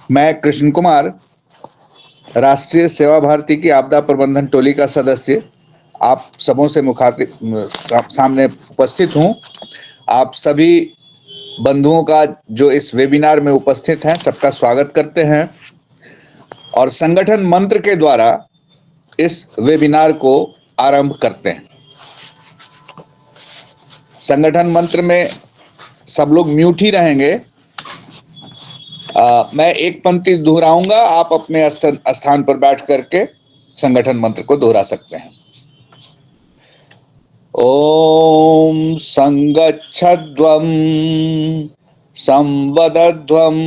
मैं कृष्ण कुमार, राष्ट्रीय सेवा भारती की आपदा प्रबंधन टोली का सदस्य, आप सबों से सामने उपस्थित हूं। आप सभी बंधुओं का जो इस वेबिनार में उपस्थित हैं, सबका स्वागत करते हैं और संगठन मंत्र के द्वारा इस वेबिनार को आरंभ करते हैं। संगठन मंत्र में सब लोग म्यूट ही रहेंगे। मैं एक पंक्ति दोहराऊंगा, आप अपने स्थान पर बैठ करके संगठन मंत्र को दोहरा सकते हैं। ओम संगच्छध्वं संवदध्वं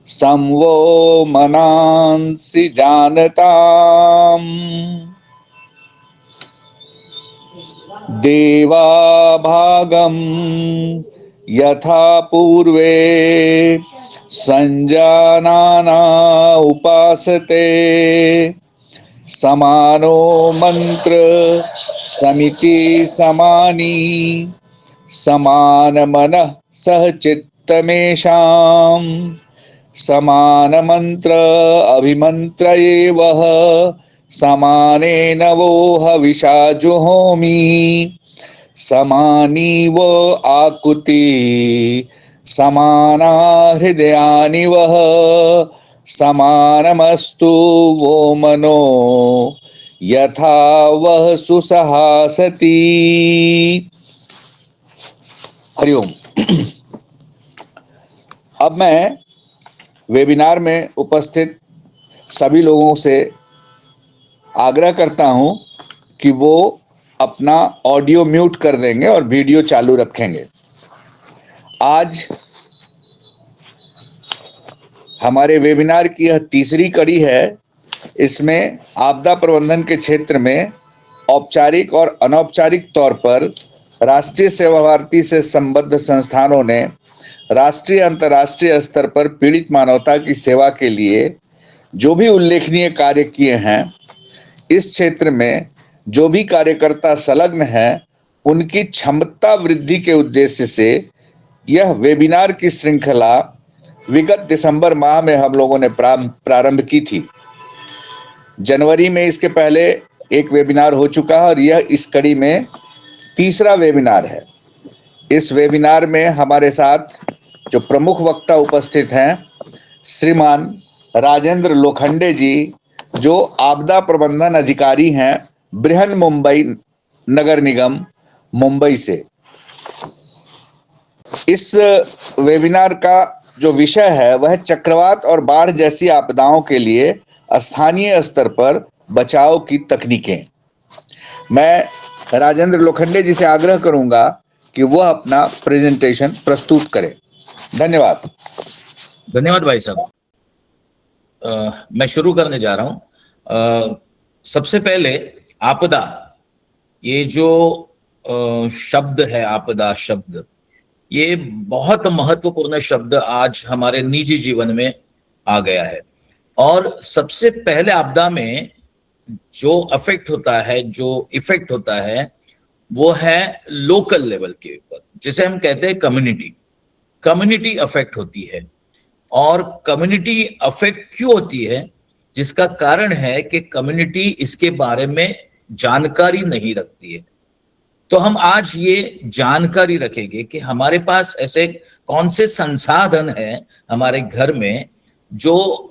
संवो मनांसि जानताम् देवाभागं यथा पूर्वे संजानाना उपासते समानो मंत्र समिति समानी समान मनः सह चित्तमेषां समान मंत्र अभिमंत्रयेवः समानेन वो हविषा जुहोमि समानीव आकुति समाना हृदयानि वः समानमस्तु वो मनो यथा वह सुसहासति। हरिओम। अब मैं वेबिनार में उपस्थित सभी लोगों से आग्रह करता हूं कि वो अपना ऑडियो म्यूट कर देंगे और वीडियो चालू रखेंगे। आज हमारे वेबिनार की यह तीसरी कड़ी है। इसमें आपदा प्रबंधन के क्षेत्र में औपचारिक और अनौपचारिक तौर पर राष्ट्रीय सेवा भारती से संबद्ध संस्थानों ने राष्ट्रीय अंतर्राष्ट्रीय स्तर पर पीड़ित मानवता की सेवा के लिए जो भी उल्लेखनीय कार्य किए हैं, इस क्षेत्र में जो भी कार्यकर्ता संलग्न हैं, उनकी क्षमता वृद्धि के उद्देश्य से यह वेबिनार की श्रृंखला विगत दिसंबर माह में हम लोगों ने प्रारंभ की थी। जनवरी में इसके पहले एक वेबिनार हो चुका है और यह इस कड़ी में तीसरा वेबिनार है। इस वेबिनार में हमारे साथ जो प्रमुख वक्ता उपस्थित हैं, श्रीमान राजेंद्र लोखंडे जी, जो आपदा प्रबंधन अधिकारी हैं बृहन मुंबई नगर निगम मुंबई से। इस वेबिनार का जो विषय है वह चक्रवात और बाढ़ जैसी आपदाओं के लिए स्थानीय स्तर पर बचाव की तकनीकें। मैं राजेंद्र लोखंडे जी से आग्रह करूंगा कि वह अपना प्रेजेंटेशन प्रस्तुत करें। धन्यवाद। धन्यवाद भाई साहब। मैं शुरू करने जा रहा हूं। सबसे पहले आपदा, ये जो शब्द है, आपदा शब्द, ये बहुत महत्वपूर्ण शब्द आज हमारे निजी जीवन में आ गया है। और सबसे पहले आपदा में जो अफेक्ट होता है, जो इफेक्ट होता है, वो है लोकल लेवल के ऊपर, जिसे हम कहते हैं कम्युनिटी अफेक्ट होती है। और कम्युनिटी अफेक्ट क्यों होती है? जिसका कारण है कि कम्युनिटी इसके बारे में जानकारी नहीं रखती है। तो हम आज ये जानकारी रखेंगे कि हमारे पास ऐसे कौन से संसाधन हैं हमारे घर में जो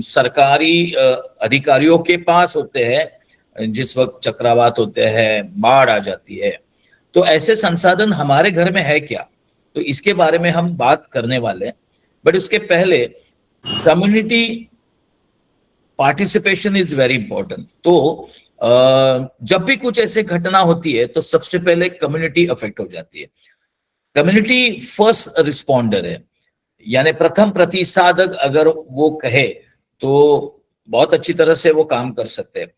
सरकारी अधिकारियों के पास होते हैं जिस वक्त चक्रवात होते हैं, बाढ़ आ जाती है। तो ऐसे संसाधन हमारे घर में है क्या? तो इसके बारे में हम बात करने वाले हैं। बट उसके पहले community participation is very important. तो जब भी कुछ ऐसे घटना होती है तो सबसे पहले कम्युनिटी अफेक्ट हो जाती है। कम्युनिटी फर्स्ट रिस्पॉन्डर है, यानी प्रथम प्रतिसादक अगर वो कहे तो बहुत अच्छी तरह से वो काम कर सकते हैं।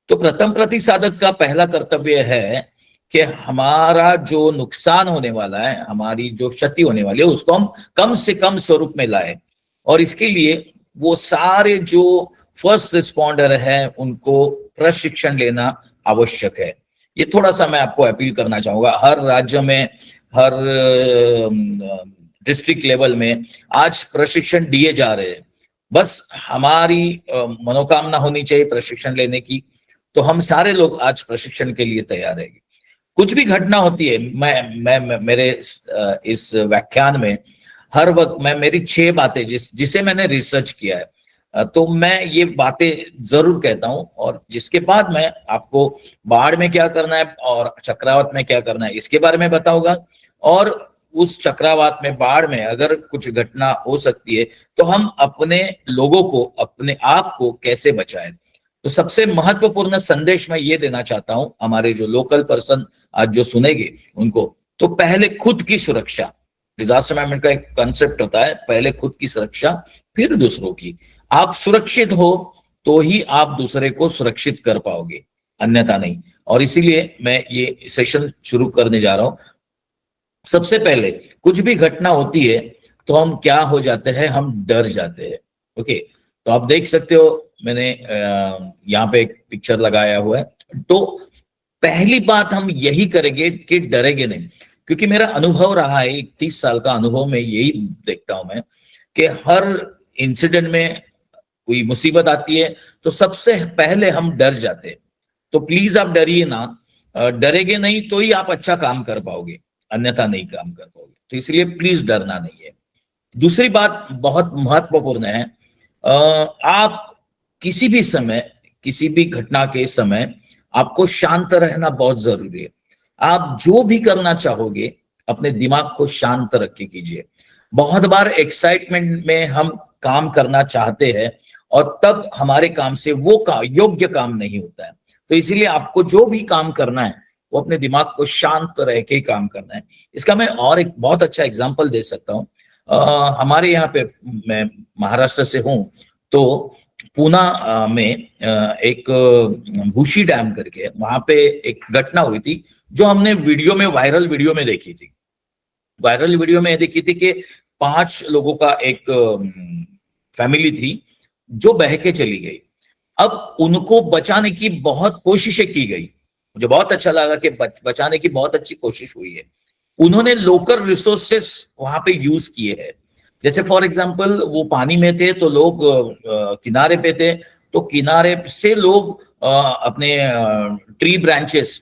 तो प्रथम प्रतिसादक का पहला कर्तव्य है कि हमारा जो नुकसान होने वाला है, हमारी जो क्षति होने वाली है, उसको हम कम से कम स्वरूप में लाए। और इसके लिए वो सारे जो फर्स्ट रिस्पॉन्डर है उनको प्रशिक्षण लेना आवश्यक है। ये थोड़ा सा मैं आपको अपील करना चाहूंगा। हर राज्य में, हर डिस्ट्रिक्ट लेवल में आज प्रशिक्षण दिए जा रहे हैं। बस हमारी मनोकामना होनी चाहिए प्रशिक्षण लेने की, तो हम सारे लोग आज प्रशिक्षण के लिए तैयार रहेंगे। कुछ भी घटना होती है, मैं मेरे इस व्याख्यान में हर वक्त मैं मेरी 6 बातें जिसे मैंने रिसर्च किया है, तो मैं ये बातें जरूर कहता हूं, और जिसके बाद मैं आपको बाढ़ में क्या करना है और चक्रवात में क्या करना है इसके बारे में बताऊंगा। और उस चक्रवात में, बाढ़ में अगर कुछ घटना हो सकती है तो हम अपने लोगों को, अपने आप को कैसे बचाएं। तो सबसे महत्वपूर्ण संदेश मैं ये देना चाहता हूं हमारे जो लोकल पर्सन आज जो सुनेंगे उनको, तो पहले खुद की सुरक्षा। डिजास्टर मैनेजमेंट का एक कंसेप्ट होता है, पहले खुद की सुरक्षा फिर दूसरों की। आप सुरक्षित हो तो ही आप दूसरे को सुरक्षित कर पाओगे, अन्यथा नहीं। और इसीलिए मैं ये सेशन शुरू करने जा रहा हूं। सबसे पहले कुछ भी घटना होती है तो हम क्या हो जाते हैं, हम डर जाते हैं। ओके, तो आप देख सकते हो मैंने यहाँ पे एक पिक्चर लगाया हुआ है। तो पहली बात हम यही करेंगे कि डरेंगे नहीं, क्योंकि मेरा अनुभव रहा है, 30 साल का अनुभव में यही देखता हूं मैं कि हर इंसिडेंट में कोई मुसीबत आती है तो सबसे पहले हम डर जाते हैं। तो प्लीज आप डरिए ना, डरेंगे नहीं तो ही आप अच्छा काम कर पाओगे, अन्यथा नहीं काम कर पाओगे। तो इसलिए प्लीज डरना नहीं है। दूसरी बात बहुत महत्वपूर्ण है, आप किसी भी समय, किसी भी घटना के समय आपको शांत रहना बहुत जरूरी है। आप जो भी करना चाहोगे अपने दिमाग को शांत रख के कीजिए। बहुत बार एक्साइटमेंट में हम काम करना चाहते हैं और तब हमारे काम से वो योग्य काम नहीं होता है। तो इसीलिए आपको जो भी काम करना है वो अपने दिमाग को शांत रह के काम करना है। इसका मैं और एक बहुत अच्छा एग्जांपल दे सकता हूँ। हमारे यहाँ पे, मैं महाराष्ट्र से हूँ, तो पूना में एक भूशी डैम करके वहां पे एक घटना हुई थी जो हमने वीडियो में, वायरल वीडियो में देखी थी। वायरल वीडियो में देखी थी कि 5 लोगों का एक फैमिली थी जो बह के चली गई। अब उनको बचाने की बहुत कोशिशें की गई, मुझे बहुत अच्छा लगा कि बचाने की बहुत अच्छी कोशिश हुई है। उन्होंने लोकल रिसोर्सेस वहां पे यूज किए हैं। जैसे फॉर एग्जांपल वो पानी में थे तो लोग किनारे पे थे, तो किनारे से लोग अपने ट्री ब्रांचेस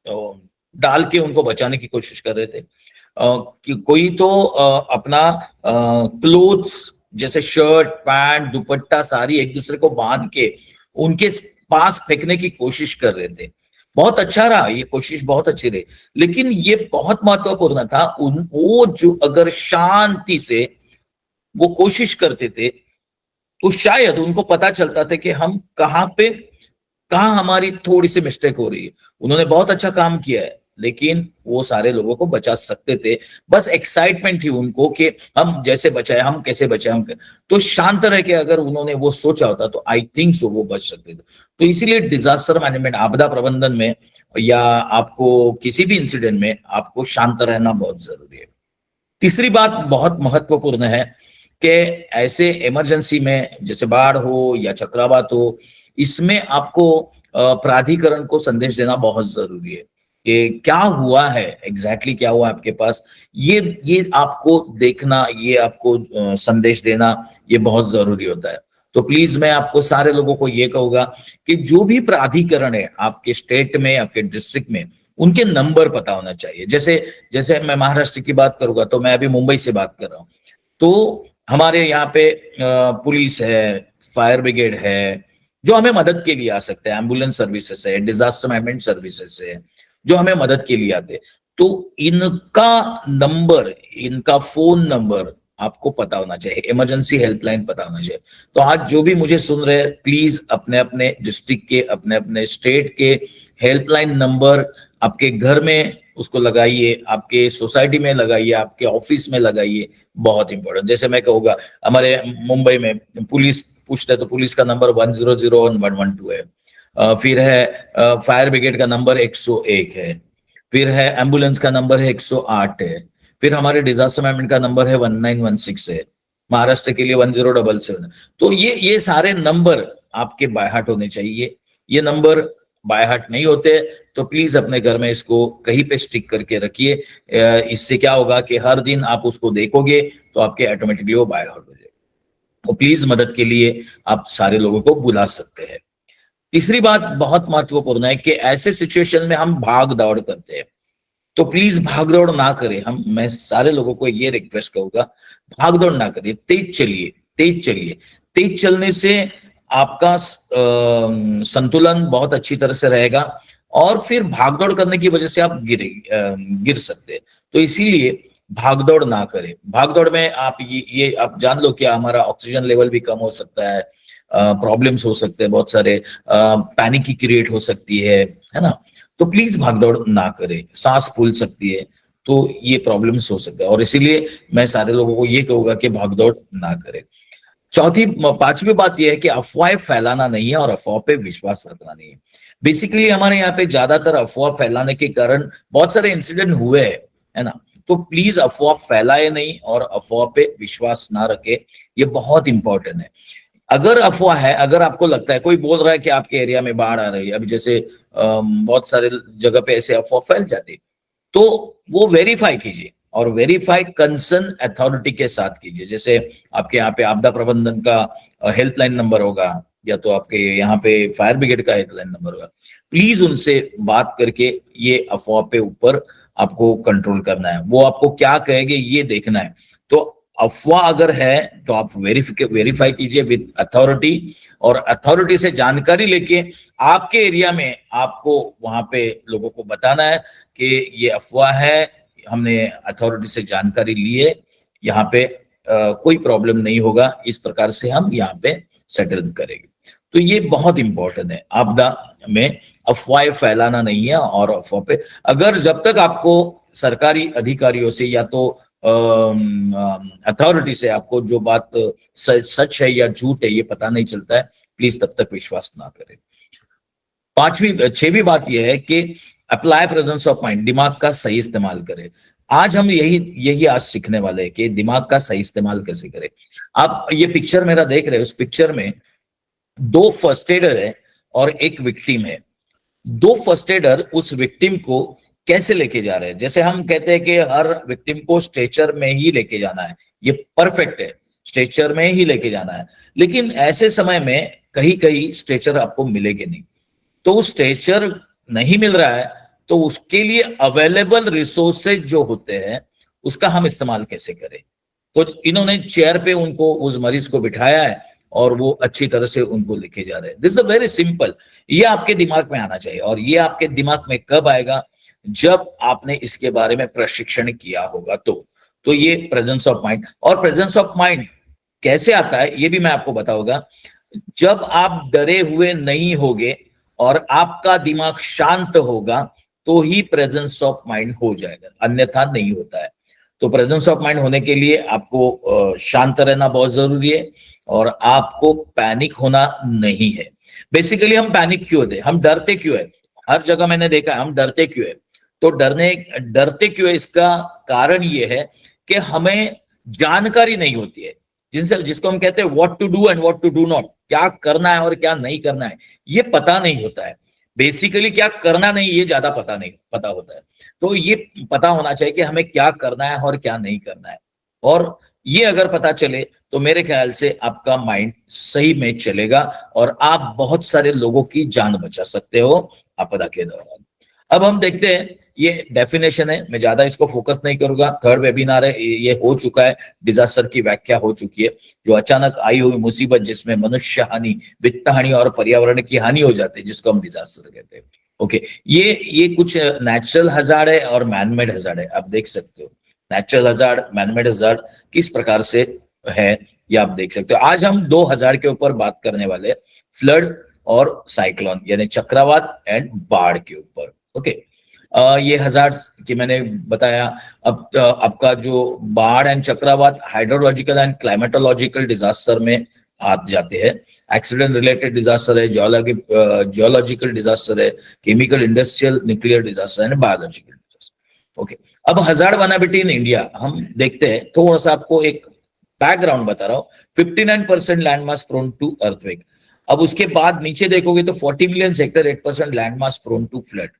डाल के उनको बचाने की कोशिश कर रहे थे। कोई तो अपना क्लोथ्स जैसे शर्ट, पैंट, दुपट्टा, साड़ी एक दूसरे को बांध के उनके पास फेंकने की कोशिश कर रहे थे। बहुत अच्छा रहा, ये कोशिश बहुत अच्छी रही, लेकिन ये बहुत महत्वपूर्ण था। वो जो अगर शांति से वो कोशिश करते थे तो शायद उनको पता चलता था कि हम कहाँ हमारी थोड़ी सी मिस्टेक हो रही है। उन्होंने बहुत अच्छा काम किया है, लेकिन वो सारे लोगों को बचा सकते थे। बस एक्साइटमेंट थी उनको कि हम जैसे बचाए, हम कैसे बचाए, तो शांत रह के अगर उन्होंने वो सोचा होता तो आई थिंक सो वो बच सकते थे। तो इसीलिए डिजास्टर मैनेजमेंट, आपदा प्रबंधन में या आपको किसी भी इंसिडेंट में आपको शांत रहना बहुत जरूरी है। तीसरी बात बहुत महत्वपूर्ण है कि ऐसे इमरजेंसी में, जैसे बाढ़ हो या चक्रवात हो, इसमें आपको प्राधिकरण को संदेश देना बहुत जरूरी है कि क्या हुआ है, एग्जैक्टली क्या हुआ आपके पास, ये आपको देखना, ये आपको संदेश देना, ये बहुत जरूरी होता है। तो प्लीज मैं आपको सारे लोगों को ये कहूंगा कि जो भी प्राधिकरण है आपके स्टेट में, आपके डिस्ट्रिक्ट में, उनके नंबर पता होना चाहिए। जैसे मैं महाराष्ट्र की बात करूंगा तो मैं अभी मुंबई से बात कर रहा हूँ, तो हमारे यहाँ पे पुलिस है, फायर ब्रिगेड है, जो हमें मदद के लिए आ सकते हैं, एम्बुलेंस सर्विसेज है, डिजास्टर मैनेजमेंट सर्विसेज है, जो हमें मदद के लिए आते। तो इनका नंबर, इनका फोन नंबर आपको पता होना चाहिए, इमरजेंसी हेल्पलाइन पता होना चाहिए। तो आज जो भी मुझे सुन रहे हैं, प्लीज अपने अपने डिस्ट्रिक्ट के, अपने अपने स्टेट के हेल्पलाइन नंबर आपके घर में उसको लगाइए, आपके सोसाइटी में लगाइए, आपके ऑफिस में लगाइए, बहुत इंपॉर्टेंट। जैसे मैं कहूँगा, हमारे मुंबई में पुलिस पूछता है तो पुलिस का नंबर 100 और 112 है। फिर है फायर ब्रिगेड का नंबर 101 है, फिर है एम्बुलेंस का नंबर है 108 है, फिर हमारे डिजास्टर मैनेजमेंट का नंबर है 1916 है, महाराष्ट्र के लिए 1077। तो ये सारे नंबर आपके बाय हार्ट होने चाहिए। ये नंबर बाय हार्ट नहीं होते तो प्लीज अपने घर में इसको कहीं पे स्टिक करके रखिए। इससे क्या होगा कि हर दिन आप उसको देखोगे तो आपके ऑटोमेटिकली वो बाय हार्ट हो जाएगा। तो प्लीज मदद के लिए आप सारे लोगों को बुला सकते हैं। तीसरी बात बहुत महत्वपूर्ण है कि ऐसे सिचुएशन में हम भाग दौड़ करते हैं, तो प्लीज भाग दौड़ ना करें। मैं सारे लोगों को ये रिक्वेस्ट करूंगा, भाग दौड़ ना करिए, तेज चलिए, तेज चलिए। तेज चलने से आपका संतुलन बहुत अच्छी तरह से रहेगा और फिर भागदौड़ करने की वजह से आप गिर सकते हैं। तो इसीलिए भागदौड़ ना करें। भागदौड़ में आप ये आप जान लो कि हमारा ऑक्सीजन लेवल भी कम हो सकता है, प्रॉब्लम्स हो सकते हैं, बहुत सारे पैनिक की क्रिएट हो सकती है ना। तो प्लीज भागदौड़ ना करें, सांस फूल सकती है, तो ये प्रॉब्लम्स हो सकता है और इसीलिए मैं सारे लोगों को ये कहूंगा कि भागदौड़ ना करें। पांचवी बात यह है कि अफवाहें फैलाना नहीं है और अफवाह पे विश्वास रखना नहीं है। बेसिकली हमारे यहाँ पे ज्यादातर अफवाह फैलाने के कारण बहुत सारे इंसिडेंट हुए हैं, है ना। तो प्लीज अफवाह फैलाए नहीं और अफवाह पे विश्वास ना रखे, ये बहुत इंपॉर्टेंट है। अगर अफवाह है, अगर आपको लगता है कोई बोल रहा है कि आपके एरिया में बाढ़ आ रही है, अभी जैसे बहुत सारे जगह पे ऐसे अफवाह फैल जाती, तो वो वेरीफाई कीजिए और वेरीफाई कंसर्न अथॉरिटी के साथ कीजिए। जैसे आपके यहाँ पे आपदा प्रबंधन का हेल्पलाइन नंबर होगा या तो आपके यहाँ पे फायर ब्रिगेड का हेल्पलाइन नंबर होगा। प्लीज उनसे बात करके ये अफवाह पे ऊपर आपको कंट्रोल करना है। वो आपको क्या कहेंगे ये देखना है। तो अफवाह अगर है तो आप वेरीफाई कीजिए विद अथॉरिटी और अथॉरिटी से जानकारी लेके आपके एरिया में आपको वहां पे लोगों को बताना है कि ये अफवाह है, हमने अथॉरिटी से जानकारी ली है, यहाँ पे कोई प्रॉब्लम नहीं होगा, इस प्रकार से हम यहाँ पे सेटल करेंगे। तो ये बहुत इंपॉर्टेंट है, आपदा में अफवाह फैलाना नहीं है। और अफवाह पे अगर जब तक आपको सरकारी अधिकारियों से या तो अथॉरिटी से आपको जो बात सच है या झूठ है ये पता नहीं चलता है, प्लीज तब तक विश्वास ना करें। छठवीं बात यह है कि अप्लाई प्रेजेंस ऑफ माइंड, दिमाग का सही इस्तेमाल करें। आज हम यही आज सीखने वाले हैं कि दिमाग का सही इस्तेमाल कैसे करें। आप ये पिक्चर मेरा देख रहे हो, उस पिक्चर में दो फर्स्ट एडर है और एक विक्टिम है। दो फर्स्ट एडर उस विक्टिम को कैसे लेके जा रहे हैं, जैसे हम कहते हैं कि हर विक्टिम को स्ट्रेचर में ही लेके जाना है, ये परफेक्ट है, स्ट्रेचर में ही लेके जाना है। लेकिन ऐसे समय में कहीं कहीं स्ट्रेचर आपको मिलेंगे नहीं, तो स्ट्रेचर नहीं मिल रहा है तो उसके लिए अवेलेबल रिसोर्सेज जो होते हैं उसका हम इस्तेमाल कैसे करें। तो इन्होंने चेयर पे उनको, उस मरीज को बिठाया है और वो अच्छी तरह से उनको लेके जा रहे हैं। This is very simple. ये आपके दिमाग में आना चाहिए और ये आपके दिमाग में कब आएगा, जब आपने इसके बारे में प्रशिक्षण किया होगा। तो ये प्रेजेंस ऑफ माइंड, और प्रेजेंस ऑफ माइंड कैसे आता है ये भी मैं आपको बताऊंगा। जब आप डरे हुए नहीं होगे और आपका दिमाग शांत होगा तो ही प्रेजेंस ऑफ माइंड हो जाएगा, अन्यथा नहीं होता है। तो प्रेजेंस ऑफ माइंड होने के लिए आपको शांत रहना बहुत जरूरी है और आपको पैनिक होना नहीं है। बेसिकली हम पैनिक क्यों होते, हम डरते क्यों है, हर जगह मैंने देखा है हम डरते क्यों है। तो डरते क्यों है, इसका कारण ये है कि हमें जानकारी नहीं होती है, जिसको हम कहते हैं what to do and what to do not, क्या करना है और क्या नहीं करना है, ये पता नहीं होता है। बेसिकली क्या करना नहीं ये ज्यादा पता होता है। तो ये पता होना चाहिए कि हमें क्या करना है और क्या नहीं करना है, और ये अगर पता चले तो मेरे ख्याल से आपका माइंड सही में चलेगा और आप बहुत सारे लोगों की जान बचा सकते हो आपदा के दौरान। अब हम देखते हैं, ये डेफिनेशन है, मैं ज्यादा इसको फोकस नहीं करूंगा। थर्ड वेबिनार है, ये हो चुका है, डिजास्टर की व्याख्या हो चुकी है। जो अचानक आई हुई मुसीबत जिसमें मनुष्य हानि, वित्त हानि और पर्यावरण की हानि हो जाती है, जिसको हम डिजास्टर कहते हैं। ओके, ये कुछ नेचुरल हजार्ड है और मैनमेड हजार्ड है। आप देख सकते हो नेचुरल हजार्ड, मैनमेड हजार्ड किस प्रकार से है, ये आप देख सकते हो। आज हम 2000 के ऊपर बात करने वाले, फ्लड और साइक्लोन यानी चक्रवात एंड बाढ़ के ऊपर। ओके, ये हजार्ड की मैंने बताया। अब आपका जो बाढ़ एंड चक्रवात हाइड्रोलॉजिकल एंड क्लाइमेटोलॉजिकल डिजास्टर में आ जाते हैं। एक्सीडेंट रिलेटेड डिजास्टर है, जियोलॉजिकल डिजास्टर है, chemical, industrial, nuclear disaster and biological disaster. Okay, अब हजार्ड वनाबिलिटी इन इंडिया हम देखते हैं। थोड़ा सा आपको एक बैकग्राउंड बता रहा हूँ। 59% land mass prone to earthquake. अब उसके बाद नीचे देखोगे तो 40 million hectare 8% land mass prone to flood.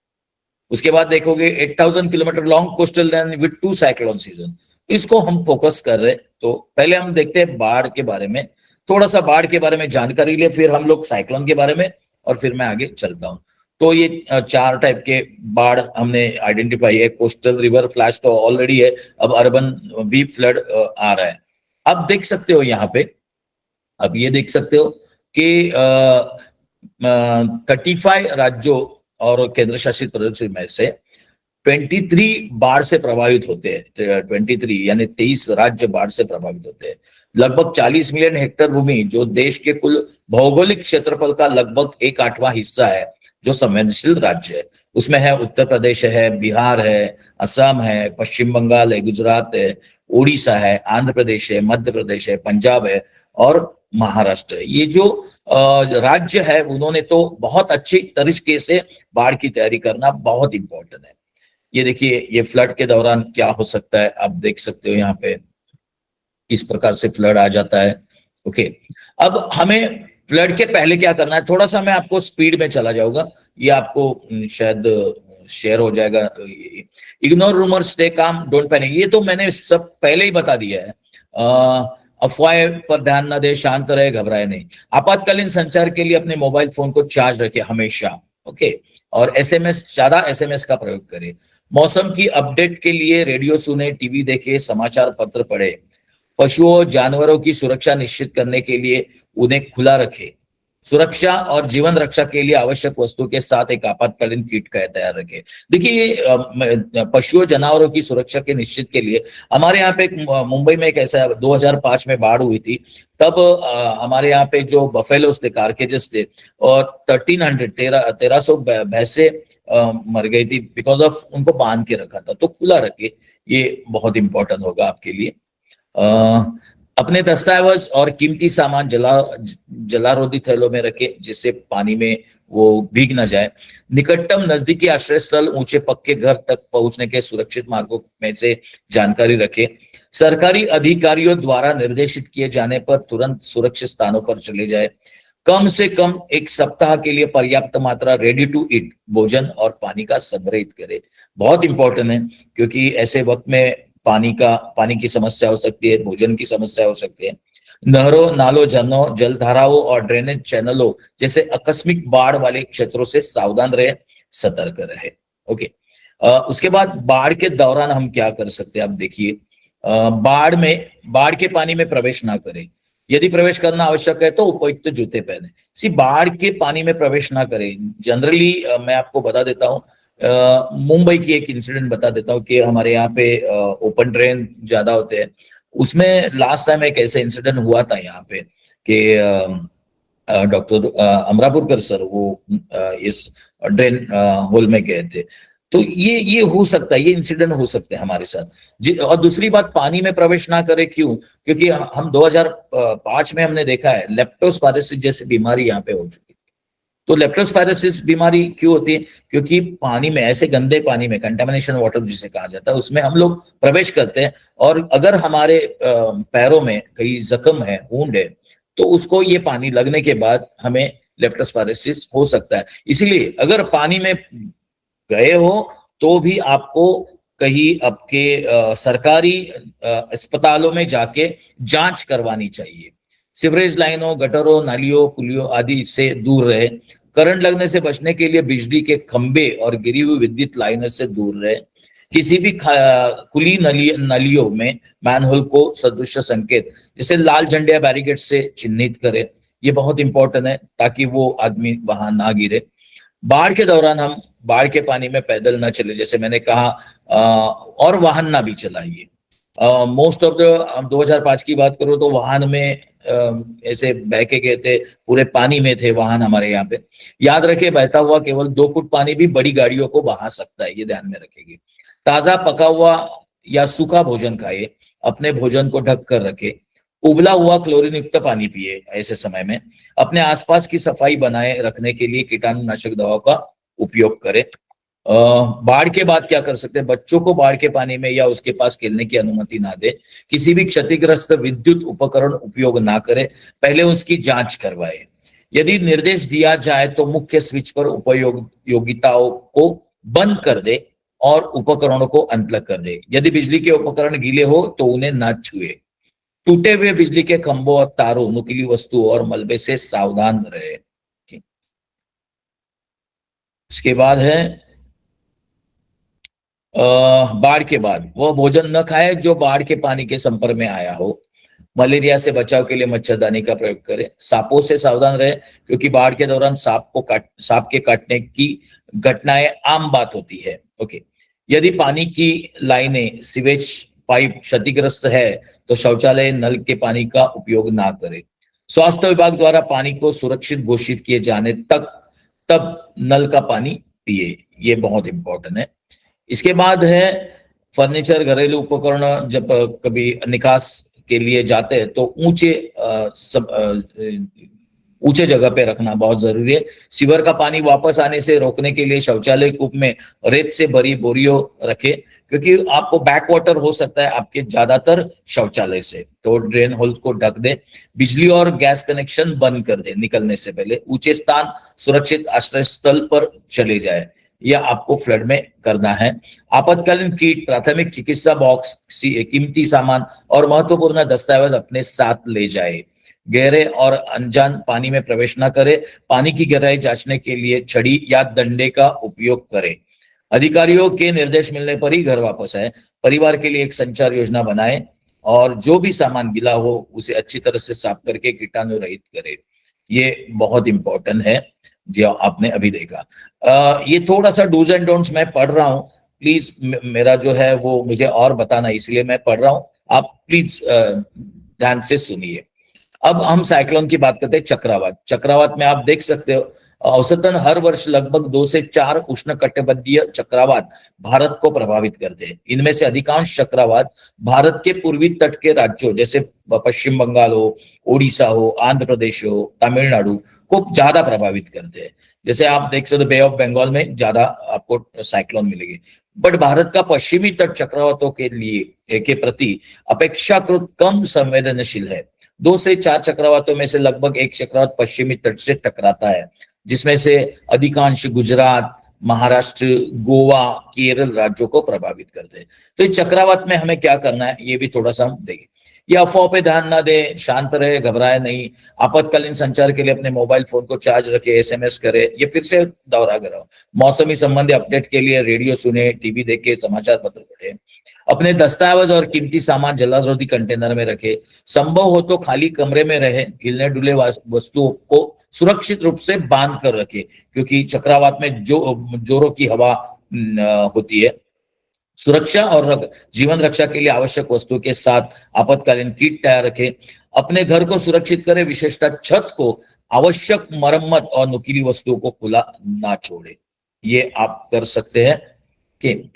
उसके बाद देखोगे 8,000 kilometre long coastal line with 2 cyclone season. इसको हम फोकस कर रहे हैं। तो पहले हम देखते हैं बाढ़ के बारे में, थोड़ा सा बाढ़ के बारे में जानकारी ले, फिर हम लोग साइक्लोन के बारे में, और फिर मैं आगे चलता हूँ। तो ये 4 टाइप के बाढ़ हमने आइडेंटिफाई है। कोस्टल रिवर फ्लैश तो ऑलरेडी है, अब अर्बन भी फ्लड आ रहा है। अब देख सकते हो यहाँ पे, अब ये देख सकते हो कि 35 राज्यों और केंद्र शासित प्रदेशों में से 23 बाढ़ से प्रभावित होते हैं। 23 यानी 23 राज्य बाढ़ से प्रभावित होते हैं। लगभग 40 मिलियन हेक्टेयर भूमि, जो देश के कुल भौगोलिक क्षेत्रफल का लगभग 1/8 हिस्सा है, जो संवेदनशील राज्य है। उसमें है उत्तर प्रदेश है, बिहार है, असम है, पश्चिम बंगाल है, गुजरात है, उड़ीसा है, आंध्र प्रदेश है, मध्य प्रदेश है, पंजाब है और महाराष्ट्र है। ये जो राज्य है, उन्होंने तो बहुत अच्छी तरीके से बाढ़ की तैयारी करना बहुत इंपॉर्टेंट है। ये देखिए, ये फ्लड के दौरान क्या हो सकता है, आप देख सकते हो यहाँ पे इस प्रकार से फ्लड आ जाता है। ओके, अब हमें फ्लड के पहले क्या करना है, थोड़ा सा मैं आपको स्पीड में चला जाऊंगा, ये आपको शायद शेयर हो जाएगा। Ignore rumour, stay calm, don't panic, ये तो मैंने सब पहले ही बता दिया है। अफवाह पर ध्यान न दे, शांत रहे, घबराए नहीं। आपातकालीन संचार के लिए अपने मोबाइल फोन को चार्ज रखें हमेशा। ओके, और एसएमएस, ज्यादा एसएमएस का प्रयोग करें। मौसम की अपडेट के लिए रेडियो सुने, टीवी देखे, समाचार पत्र पढ़े। पशुओं जानवरों की सुरक्षा निश्चित करने के लिए उन्हें खुला रखें। सुरक्षा और जीवन रक्षा के लिए आवश्यक वस्तु के साथ एक आपातकालीन किट का तैयार रखें। देखिए, ये पशुओं जानवरों की सुरक्षा के निश्चित के लिए हमारे यहाँ पे मुंबई में एक ऐसा 2005 में बाढ़ हुई थी। तब हमारे यहाँ पे जो बफेलोस थे, कारकेजेस थे, और 1300 भैंसे मर गई थी बिकॉज ऑफ उनको बांध के रखा था। तो खुला रखे, ये बहुत इंपॉर्टेंट होगा आपके लिए। अपने दस्तावेज और कीमती सामान जलारोधी थैलों में रखें, जिससे पानी में वो भीग ना जाए। निकटतम नजदीकी आश्रय स्थल, ऊंचे पक्के घर तक पहुंचने के सुरक्षित मार्गों में से जानकारी रखें। सरकारी अधिकारियों द्वारा निर्देशित किए जाने पर तुरंत सुरक्षित स्थानों पर चले जाए। कम से कम 1 सप्ताह के लिए पर्याप्त मात्रा रेडी टू ईट भोजन और पानी का संग्रहित करें। बहुत इंपॉर्टेंट है, क्योंकि ऐसे वक्त में पानी की समस्या हो सकती है, भोजन की समस्या हो सकती है। नहरों, नालों, झरनों, जलधाराओं और ड्रेनेज चैनलों जैसे आकस्मिक बाढ़ वाले क्षेत्रों से सावधान रहे, सतर्क रहे। ओके, उसके बाद बाढ़ के दौरान हम क्या कर सकते हैं, आप देखिए। बाढ़ के पानी में प्रवेश ना करें। यदि प्रवेश करना आवश्यक है तो उपयुक्त जूते पहने। बाढ़ के पानी में प्रवेश ना करें। जनरली मैं आपको बता देता हूँ, मुंबई की एक इंसिडेंट बता देता हूँ कि हमारे यहाँ पे ओपन ड्रेन ज्यादा होते हैं। उसमें लास्ट टाइम एक ऐसा इंसिडेंट हुआ था यहाँ पे कि डॉक्टर अमरापुरकर सर वो इस ड्रेन होल में गए थे। तो ये हो सकता है, ये इंसिडेंट हो सकते हैं हमारे साथ। और दूसरी बात, पानी में प्रवेश ना करें। क्यों? क्योंकि हम 2005 में हमने देखा है लेप्टोस्पायरोसिस जैसी बीमारी यहाँ पे हो चुकी है। तो लेप्टोस्पायरोसिस बीमारी क्यों होती है? क्योंकि पानी में, ऐसे गंदे पानी में, कंटामिनेशन वाटर जिसे कहा जाता है, उसमें हम लोग प्रवेश करते हैं, और अगर हमारे पैरों में कहीं जख्म है, वुंड है, तो उसको ये पानी लगने के बाद हमें लेप्टोस्पायरोसिस हो सकता है। इसीलिए अगर पानी में गए हो तो भी आपको कहीं आपके सरकारी अस्पतालों में जाके जांच करवानी चाहिए। सीवरेज लाइनों, गटरों, नालियों, पुलियों आदि से दूर रहे। करंट लगने से बचने के लिए बिजली के खंभे और गिरी हुई विद्युत लाइनों से दूर रहे। किसी भी खुली नलियों में मैनहोल को सदृश संकेत जैसे लाल झंडे या बैरिकेड से चिन्हित करे। ये बहुत इंपॉर्टेंट है ताकि वो आदमी वहां ना गिरे। बाढ़ के दौरान हम बाढ़ के पानी में पैदल ना चले, जैसे मैंने कहा, और वाहन ना भी चलाइए। मोस्ट ऑफ द 2005 की बात करो तो वाहन में ऐसे बह के गए थे, पूरे पानी में थे वाहन हमारे यहाँ पे। याद रखे, बहता हुआ केवल 2 फुट पानी भी बड़ी गाड़ियों को बहा सकता है, ये ध्यान में रखेगी। ताजा पका हुआ या सूखा भोजन खाए। अपने भोजन को ढक कर रखे। उबला हुआ क्लोरीन युक्त पानी पिए। ऐसे समय में अपने आसपास की सफाई बनाए रखने के लिए कीटाणुनाशक दवाओं का उपयोग करें। बाढ़ के बाद क्या कर सकते हैं? बच्चों को बाढ़ के पानी में या उसके पास खेलने की अनुमति ना दे। किसी भी क्षतिग्रस्त विद्युत उपकरण उपयोग ना करे, पहले उसकी जांच करवाए। यदि निर्देश दिया जाए तो मुख्य स्विच पर उपयोगिताओं को बंद कर दे और उपकरणों को अनप्लग कर दे। यदि बिजली के उपकरण गीले हो तो उन्हें न छुए। टूटे हुए बिजली के खंभों और तारों, नुकीली वस्तुओं और मलबे से सावधान रहे। इसके बाद है बाढ़ के बाद वह भोजन न खाए जो बाढ़ के पानी के संपर्क में आया हो। मलेरिया से बचाव के लिए मच्छरदानी का प्रयोग करें। सांपों से सावधान रहे क्योंकि बाढ़ के दौरान सांप के काटने की घटनाएं आम बात होती है। ओके, यदि पानी की लाइनें, सीवेज पाइप क्षतिग्रस्त है तो शौचालय नल के पानी का उपयोग ना करें। स्वास्थ्य विभाग द्वारा पानी को सुरक्षित घोषित किए जाने तक तब नल का पानी पिए, ये बहुत इंपॉर्टेंट है। इसके बाद है फर्नीचर, घरेलू उपकरण जब कभी निकास के लिए जाते हैं तो ऊंचे जगह पे रखना बहुत जरूरी है। सीवर का पानी वापस आने से रोकने के लिए शौचालय कूप में रेत से भरी बोरियों रखे, क्योंकि आपको बैक वाटर हो सकता है आपके ज्यादातर शौचालय से, तो ड्रेन होल को ढक दे। बिजली और गैस कनेक्शन बंद कर दे निकलने से पहले। ऊंचे स्थान, सुरक्षित आश्रय स्थल पर चले जाए, यह आपको फ्लड में करना है। आपातकालीन किट, प्राथमिक चिकित्सा बॉक्स, कीमती सामान और महत्वपूर्ण दस्तावेज अपने साथ ले जाए। गहरे और अनजान पानी में प्रवेश न करें। पानी की गहराई जांचने के लिए छड़ी या डंडे का उपयोग करें। अधिकारियों के निर्देश मिलने पर ही घर वापस आए। परिवार के लिए एक संचार योजना बनाएं और जो भी सामान गिला हो उसे अच्छी तरह से साफ करके कीटाणु रहित करें। ये बहुत इंपॉर्टेंट है जो आपने अभी देखा। ये थोड़ा सा डूज एंड डोंट्स मैं पढ़ रहा हूँ, प्लीज मेरा जो है वो मुझे और बताना, इसलिए मैं पढ़ रहा हूँ, आप प्लीज ध्यान से सुनिए। अब हम साइक्लोन की बात करते हैं। चक्रवात। चक्रवात में आप देख सकते हो औसतन हर वर्ष लगभग 2 से 4 उष्णकटिबंधीय चक्रवात भारत को प्रभावित करते हैं। इनमें से अधिकांश चक्रवात भारत के पूर्वी तट के राज्यों जैसे पश्चिम बंगाल हो, ओडिशा हो, आंध्र प्रदेश हो, तमिलनाडु को ज्यादा प्रभावित करते हैं। जैसे आप देख सकते हो बे ऑफ बंगाल में ज्यादा आपको साइक्लोन मिलेगी। बट भारत का पश्चिमी तट चक्रवातों के लिए के प्रति अपेक्षाकृत कम संवेदनशील है। 2 से 4 चक्रवातों में से लगभग एक चक्रवात पश्चिमी तट से टकराता है, जिसमें से अधिकांश गुजरात, महाराष्ट्र, गोवा, केरल राज्यों को प्रभावित करते हैं। तो इस चक्रवात में हमें क्या करना है ये भी थोड़ा सा हम देखें। ये अफवाह पे ध्यान ना दें, शांत रहे, घबराए नहीं। आपातकालीन संचार के लिए अपने मोबाइल फोन को चार्ज रखे, SMS करे। ये फिर से दोहरा कर रहा हूं, मौसमी संबंधी अपडेट के लिए रेडियो सुने, टीवी देखे, समाचार पत्र पढ़े। अपने दस्तावेज और कीमती सामान जलारोधी कंटेनर में रखे। संभव हो तो खाली कमरे में रहे। हिलने डुले वस्तुओं को सुरक्षित रूप से बांध कर रखे, क्योंकि चक्रवात में जोरों की हवा होती है। सुरक्षा और जीवन रक्षा के लिए आवश्यक वस्तुओं के साथ आपातकालीन किट तैयार रखें। अपने घर को सुरक्षित करें, विशेषतः छत को। आवश्यक मरम्मत और नुकीली वस्तुओं को खुला ना छोड़े, ये आप कर सकते हैं। कि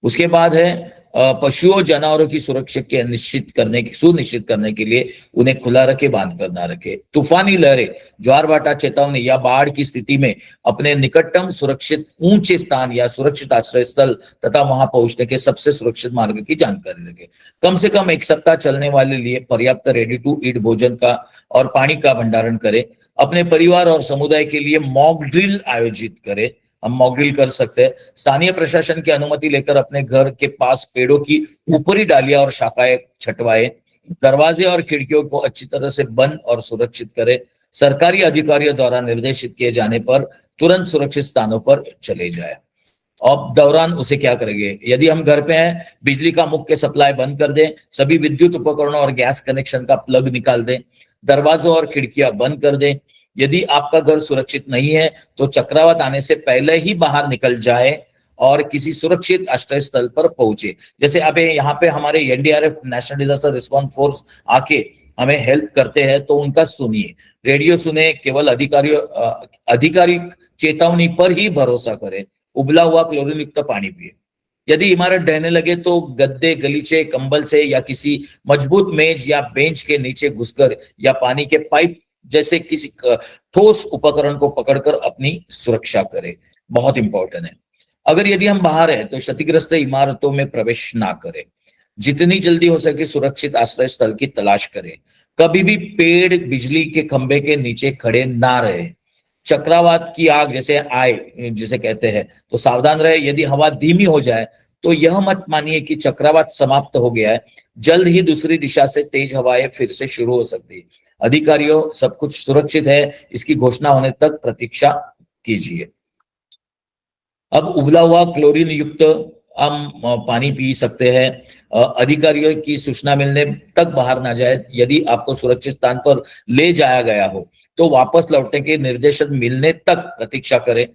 उसके बाद है पशुओं जानवरों की सुरक्षा के सुनिश्चित करने के लिए उन्हें खुला रखे, बांध कर ना रखे। तूफानी लहरें, ज्वार भाटा चेतावनी या बाढ़ की स्थिति में अपने निकटतम सुरक्षित ऊंचे स्थान या सुरक्षित आश्रय स्थल तथा वहां पहुंचने के सबसे सुरक्षित मार्ग की जानकारी रखें। कम से कम 1 सप्ताह चलने वाले लिए पर्याप्त रेडी टू ईट भोजन का और पानी का भंडारण करें। अपने परिवार और समुदाय के लिए मॉक ड्रिल आयोजित करें। हम मॉक ड्रिल कर सकते हैं। स्थानीय प्रशासन की अनुमति लेकर अपने घर के पास पेड़ों की ऊपरी डालियां और शाखाएं छटवाएं। दरवाजे और खिड़कियों को अच्छी तरह से बंद और सुरक्षित करें। सरकारी अधिकारियों द्वारा निर्देशित किए जाने पर तुरंत सुरक्षित स्थानों पर चले जाए। अब दौरान उसे क्या करेंगे? यदि हम घर पे हैं, बिजली का मुख्य सप्लाई बंद कर दें। सभी विद्युत उपकरणों और गैस कनेक्शन का प्लग निकाल दें। दरवाजों और खिड़कियां बंद कर दें। यदि आपका घर सुरक्षित नहीं है तो चक्रवात आने से पहले ही बाहर निकल जाए और किसी सुरक्षित आश्रय स्थल पर पहुंचे। जैसे अब यहाँ पे हमारे NDRF, national disaster response force आके हमें हेल्प करते हैं, तो उनका सुनिए, रेडियो सुने। केवल आधिकारिक चेतावनी पर ही भरोसा करें। उबला हुआ क्लोरीन युक्त पानी पिए। यदि इमारत ढहने लगे तो गद्दे, गलीचे, कंबल से या किसी मजबूत मेज या बेंच के नीचे घुसकर या पानी के पाइप जैसे किसी ठोस उपकरण को पकड़कर अपनी सुरक्षा करें। बहुत इंपॉर्टेंट है। अगर यदि हम बाहर हैं तो क्षतिग्रस्त इमारतों में प्रवेश ना करें। जितनी जल्दी हो सके सुरक्षित आश्रय स्थल की तलाश करें। कभी भी पेड़ बिजली के खंभे के नीचे खड़े ना रहे। चक्रवात की आग जैसे आए जिसे कहते हैं तो सावधान रहे। यदि हवा धीमी हो जाए तो यह मत मानिए कि चक्रवात समाप्त हो गया है, जल्द ही दूसरी दिशा से तेज हवाएं फिर से शुरू हो सकती है। अधिकारियों, सब कुछ सुरक्षित है, इसकी घोषणा होने तक प्रतीक्षा कीजिए। अब उबला हुआ क्लोरीन युक्त हम पानी पी सकते हैं। अधिकारियों की सूचना मिलने तक बाहर ना जाए। यदि आपको सुरक्षित स्थान पर ले जाया गया हो तो वापस लौटने के निर्देशन मिलने तक प्रतीक्षा करें।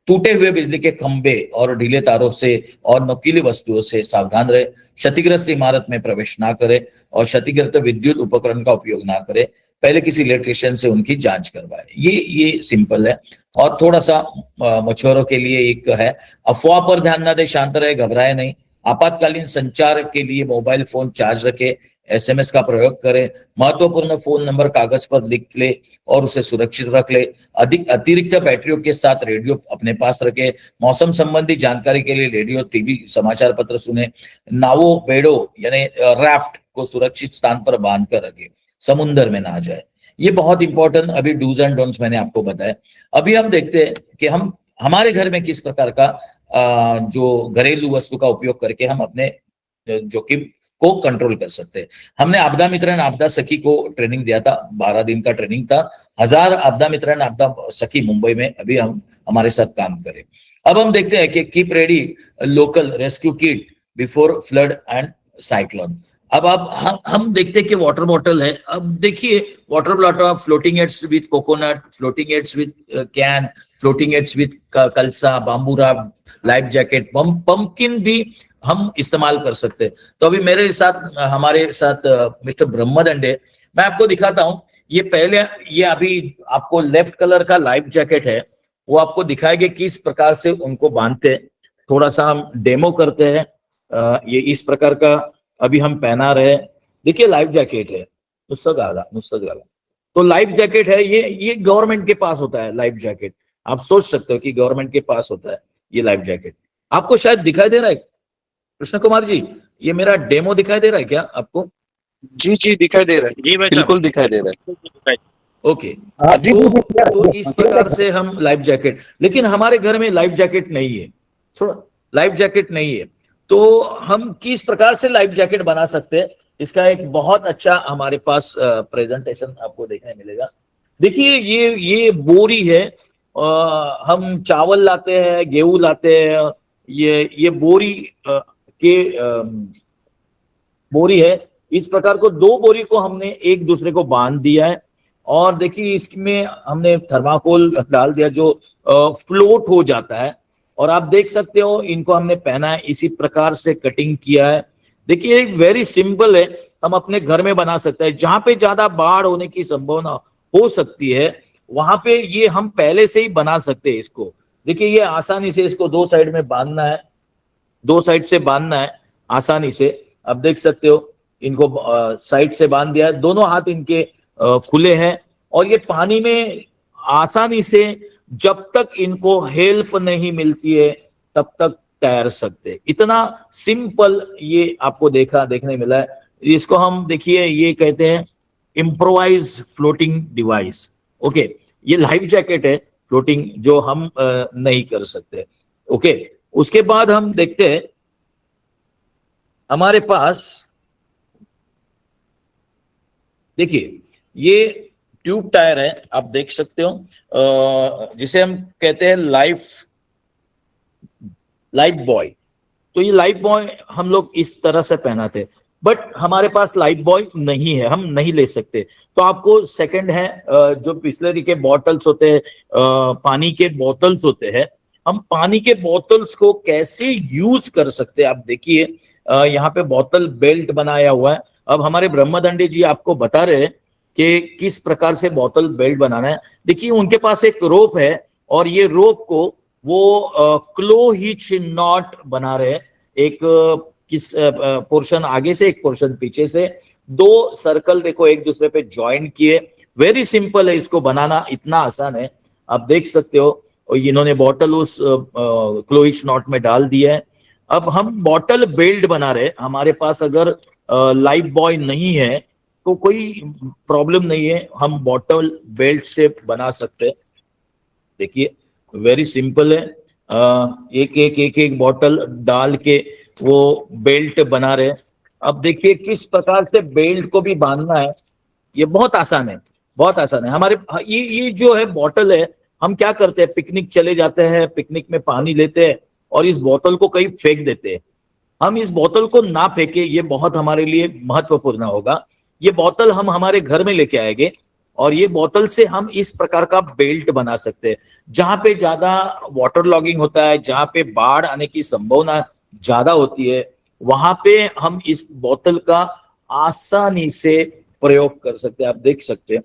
टूटे हुए बिजली के खंभे और ढीले तारों से और नुकीली वस्तुओं से सावधान रहे। क्षतिग्रस्त इमारत में प्रवेश ना करें और क्षतिग्रस्त विद्युत उपकरण का उपयोग ना करें। पहले किसी इलेक्ट्रिशियन से उनकी जांच करवाएं। ये सिंपल है। और थोड़ा सा मछुआरों के लिए एक है, अफवाह पर ध्यान ना दे, शांत रहे, घबराए नहीं। आपातकालीन संचार के लिए मोबाइल फोन चार्ज रखे, एसएमएस का प्रयोग करें। महत्वपूर्ण फोन नंबर कागज पर लिख ले और उसे सुरक्षित रख ले। अधिक अतिरिक्त बैटरियों के साथ रेडियो अपने पास रखे। मौसम संबंधी जानकारी के लिए रेडियो, टीवी, समाचार पत्र सुने। नावों, बेड़ों यानी राफ्ट को सुरक्षित स्थान पर बांध कर रखे, समुन्द्र में ना जाए। ये बहुत इंपॉर्टेंट अभी डूज एंड डोंट्स मैंने आपको बताया। अभी हम देखते हैं कि हम हमारे घर में किस प्रकार का जो घरेलू वस्तु का उपयोग करके हम अपने जोखिम को कंट्रोल कर सकते हैं। हमने आपदा मित्र एंड आपदा सखी को ट्रेनिंग दिया था, 12 दिन का ट्रेनिंग था। 1000 आपदा मित्र एंड आपदा सखी मुंबई में अभी हम हमारे साथ काम करें। अब हम देखते हैं कि keep ready local rescue kit before flood and cyclone. अब आप हम देखते हैं कि वाटर बॉटल है। अब देखिए water bottle, floating aids with coconut, floating aids with can, floating aids with कलसा, bamboo raft, life jacket, pumpkin भी हम इस्तेमाल कर सकते हैं। तो अभी मेरे साथ हमारे साथ मिस्टर ब्रह्मदंडे, मैं आपको दिखाता हूं। ये पहले ये अभी आपको लेफ्ट कलर का लाइफ जैकेट है, वो आपको दिखाएंगे किस प्रकार से उनको बांधते हैं। थोड़ा सा हम डेमो करते हैं। ये इस प्रकार का अभी हम पहना रहे हैं। देखिए लाइफ जैकेट है, नुस्खा तो लाइफ जैकेट है। ये गवर्नमेंट के पास होता है लाइफ जैकेट। आप सोच सकते हो कि गवर्नमेंट के पास होता है ये लाइफ जैकेट। आपको शायद दिखाई दे रहा है कृष्ण कुमार जी, ये मेरा डेमो दिखाई दे रहा है क्या आपको? जी जी दिखाई दे रहा है, बिल्कुल दिखाई दे रहा है। ओके, तो इस प्रकार से हम लाइफ जैकेट, लेकिन हमारे घर में लाइफ जैकेट नहीं है, थोड़ा लाइफ जैकेट नहीं है। तो हम किस प्रकार से लाइफ जैकेट बना सकते हैं, इसका एक बहुत अच्छा हमारे पास प्रेजेंटेशन आपको देखने मिलेगा। देखिए ये बोरी है। हम चावल लाते हैं, गेहूं लाते हैं। ये बोरी बोरी है। इस प्रकार को 2 बोरी को हमने एक दूसरे को बांध दिया है। और देखिए इसमें हमने थर्माकोल डाल दिया जो फ्लोट हो जाता है। और आप देख सकते हो इनको हमने पहना है, इसी प्रकार से कटिंग किया है। देखिए एक वेरी सिंपल है, हम अपने घर में बना सकते हैं। जहां पे ज्यादा बाढ़ होने की संभावना हो सकती है वहां पे ये हम पहले से ही बना सकते हैं इसको। देखिए ये आसानी से इसको 2 साइड में बांधना है, 2 साइड से बांधना है आसानी से। आप देख सकते हो इनको साइड से बांध दिया है, दोनों हाथ इनके खुले हैं। और ये पानी में आसानी से, जब तक इनको हेल्प नहीं मिलती है तब तक तैर सकते। इतना सिंपल ये आपको देखने मिला है। इसको हम देखिए ये कहते हैं इम्प्रोवाइज फ्लोटिंग डिवाइस। ओके, ये लाइफ जैकेट है फ्लोटिंग जो हम नहीं कर सकते। ओके, उसके बाद हम देखते हैं हमारे पास, देखिए ये ट्यूब टायर है, आप देख सकते हो, जिसे हम कहते हैं लाइफ बॉय। तो ये लाइफ बॉय हम लोग इस तरह से पहनाते, बट हमारे पास लाइफ बॉय नहीं है, हम नहीं ले सकते। तो आपको सेकंड है जो बिस्लरी के बॉटल्स होते हैं, पानी के बोतल्स होते हैं, हम पानी के बोतल्स को कैसे यूज कर सकते हैं। आप देखिए यहाँ पे बोतल बेल्ट बनाया हुआ है। अब हमारे ब्रह्मदंडी जी आपको बता रहे हैं कि किस प्रकार से बोतल बेल्ट बनाना है। देखिए उनके पास एक रोप है और ये रोप को वो क्लो हिच नॉट बना रहे हैं। एक किस पोर्शन आगे से, एक पोर्शन पीछे से, 2 सर्कल देखो एक दूसरे पे ज्वाइन किए। वेरी सिंपल है, इसको बनाना इतना आसान है, आप देख सकते हो। और इन्होंने बॉटल उस क्लो हिच नॉट में डाल दिया है। अब हम बॉटल बेल्ट बना रहे। हमारे पास अगर लाइफ बॉय नहीं है तो कोई प्रॉब्लम नहीं है, हम बॉटल बेल्ट से बना सकते हैं। देखिए वेरी सिंपल है, एक बॉटल डाल के वो बेल्ट बना रहे हैं। अब देखिए किस प्रकार से बेल्ट को भी बांधना है, ये बहुत आसान है, बहुत आसान है। हमारे ये जो है बॉटल है, हम क्या करते हैं, पिकनिक चले जाते हैं, पिकनिक में पानी लेते हैं और इस बोतल को कहीं फेंक देते हैं। हम इस बोतल को ना फेंके, ये बहुत हमारे लिए महत्वपूर्ण होगा। ये बोतल हम हमारे घर में लेके आएंगे और ये बोतल से हम इस प्रकार का बेल्ट बना सकते हैं। जहां पे ज्यादा वाटर लॉगिंग होता है, जहां पे बाढ़ आने की संभावना ज्यादा होती है, वहां पे हम इस बोतल का आसानी से प्रयोग कर सकते हैं। आप देख सकते हैं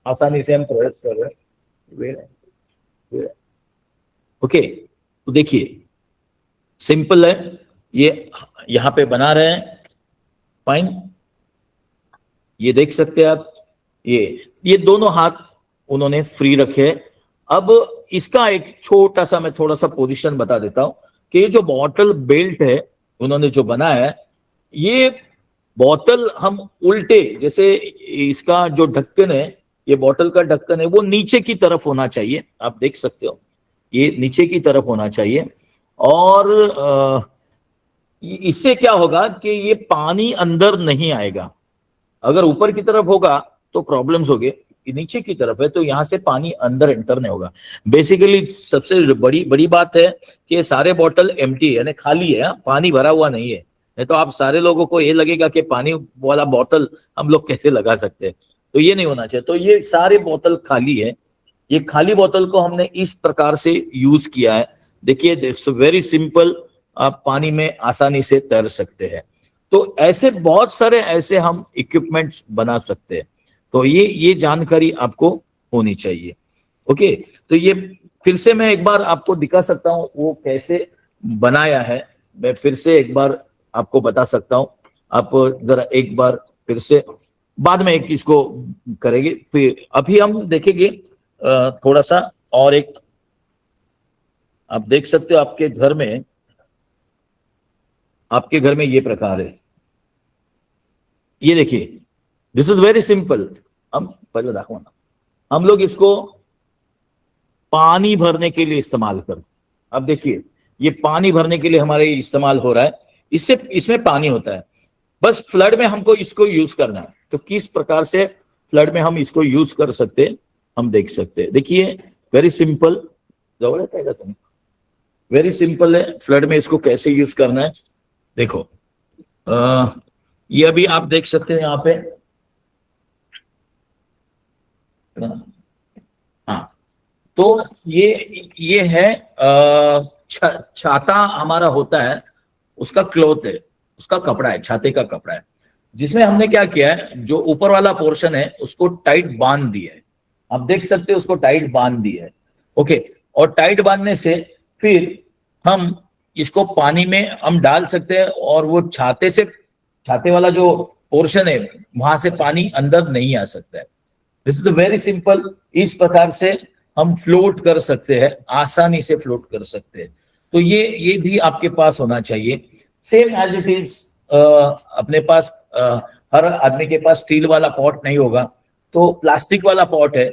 आसानी से हम प्रयोग कर रहे हैं। ओके, तो देखिए सिंपल है, ये यहां पे बना रहे हैं, फाइन। ये देख सकते हैं आप, ये दोनों हाथ उन्होंने फ्री रखे। अब इसका एक छोटा सा मैं थोड़ा सा पोजीशन बता देता हूं कि ये जो बॉटल बेल्ट है उन्होंने जो बनाया है, ये बोतल हम उल्टे, जैसे इसका जो ढक्कन है, ये बोतल का ढक्कन है, वो नीचे की तरफ होना चाहिए। आप देख सकते हो ये नीचे की तरफ होना चाहिए। और इससे क्या होगा कि ये पानी अंदर नहीं आएगा। अगर ऊपर की तरफ होगा तो प्रॉब्लम्स होंगे, नीचे की तरफ है तो यहां से पानी अंदर एंटर नहीं होगा। बेसिकली सबसे बड़ी बात है कि ये सारे बोतल एम्प्टी है, यानी खाली है, पानी भरा हुआ नहीं है। नहीं तो आप सारे लोगों को ये लगेगा कि पानी वाला बोतल हम लोग कैसे लगा सकते हैं, तो ये नहीं होना चाहिए। तो ये सारे बोतल खाली है, ये खाली बोतल को हमने इस प्रकार से यूज किया है। देखिए इट्स वेरी सिंपल, आप पानी में आसानी से तैर सकते हैं। तो ऐसे बहुत सारे ऐसे हम इक्विपमेंट्स बना सकते हैं। तो ये जानकारी आपको होनी चाहिए। ओके, तो ये फिर से मैं एक बार आपको दिखा सकता हूं वो कैसे बनाया है। मैं फिर से एक बार आपको बता सकता हूं, आप जरा एक बार फिर से, बाद में एक इसको करेंगे। फिर अभी हम देखेंगे थोड़ा सा और एक, आप देख सकते हो आपके घर में ये प्रकार है। ये देखिए दिस इज वेरी सिंपल। हम पहले दाखवा ना, हम लोग इसको पानी भरने के लिए इस्तेमाल कर। अब देखिए ये पानी भरने के लिए हमारे इस्तेमाल हो रहा है, इसमें पानी होता है, बस फ्लड में हमको इसको यूज करना है। तो किस प्रकार से फ्लड में हम इसको यूज कर सकते हैं हम देख सकते हैं। देखिए वेरी सिंपल, वेरी सिंपल है, फ्लड में इसको कैसे यूज करना है। देखो ये अभी आप देख सकते हैं यहाँ पे, हाँ, तो ये है छाता हमारा होता है, उसका क्लॉथ है, उसका कपड़ा है, छाते का कपड़ा है, जिसमें हमने क्या किया है, जो ऊपर वाला पोर्शन है उसको टाइट बांध दिया है। आप देख सकते हो उसको टाइट बांध दिया है। ओके, और टाइट बांधने से फिर हम इसको पानी में हम डाल सकते हैं और वो छाते वाला जो पोर्शन है वहां से पानी अंदर नहीं आ सकता है। दिस इज वेरी सिंपल, इस प्रकार से हम फ्लोट कर सकते हैं, आसानी से फ्लोट कर सकते हैं। तो ये भी आपके पास होना चाहिए। सेम एज इट इज, अपने पास हर आदमी के पास स्टील वाला पॉट नहीं होगा, तो प्लास्टिक वाला पॉट है,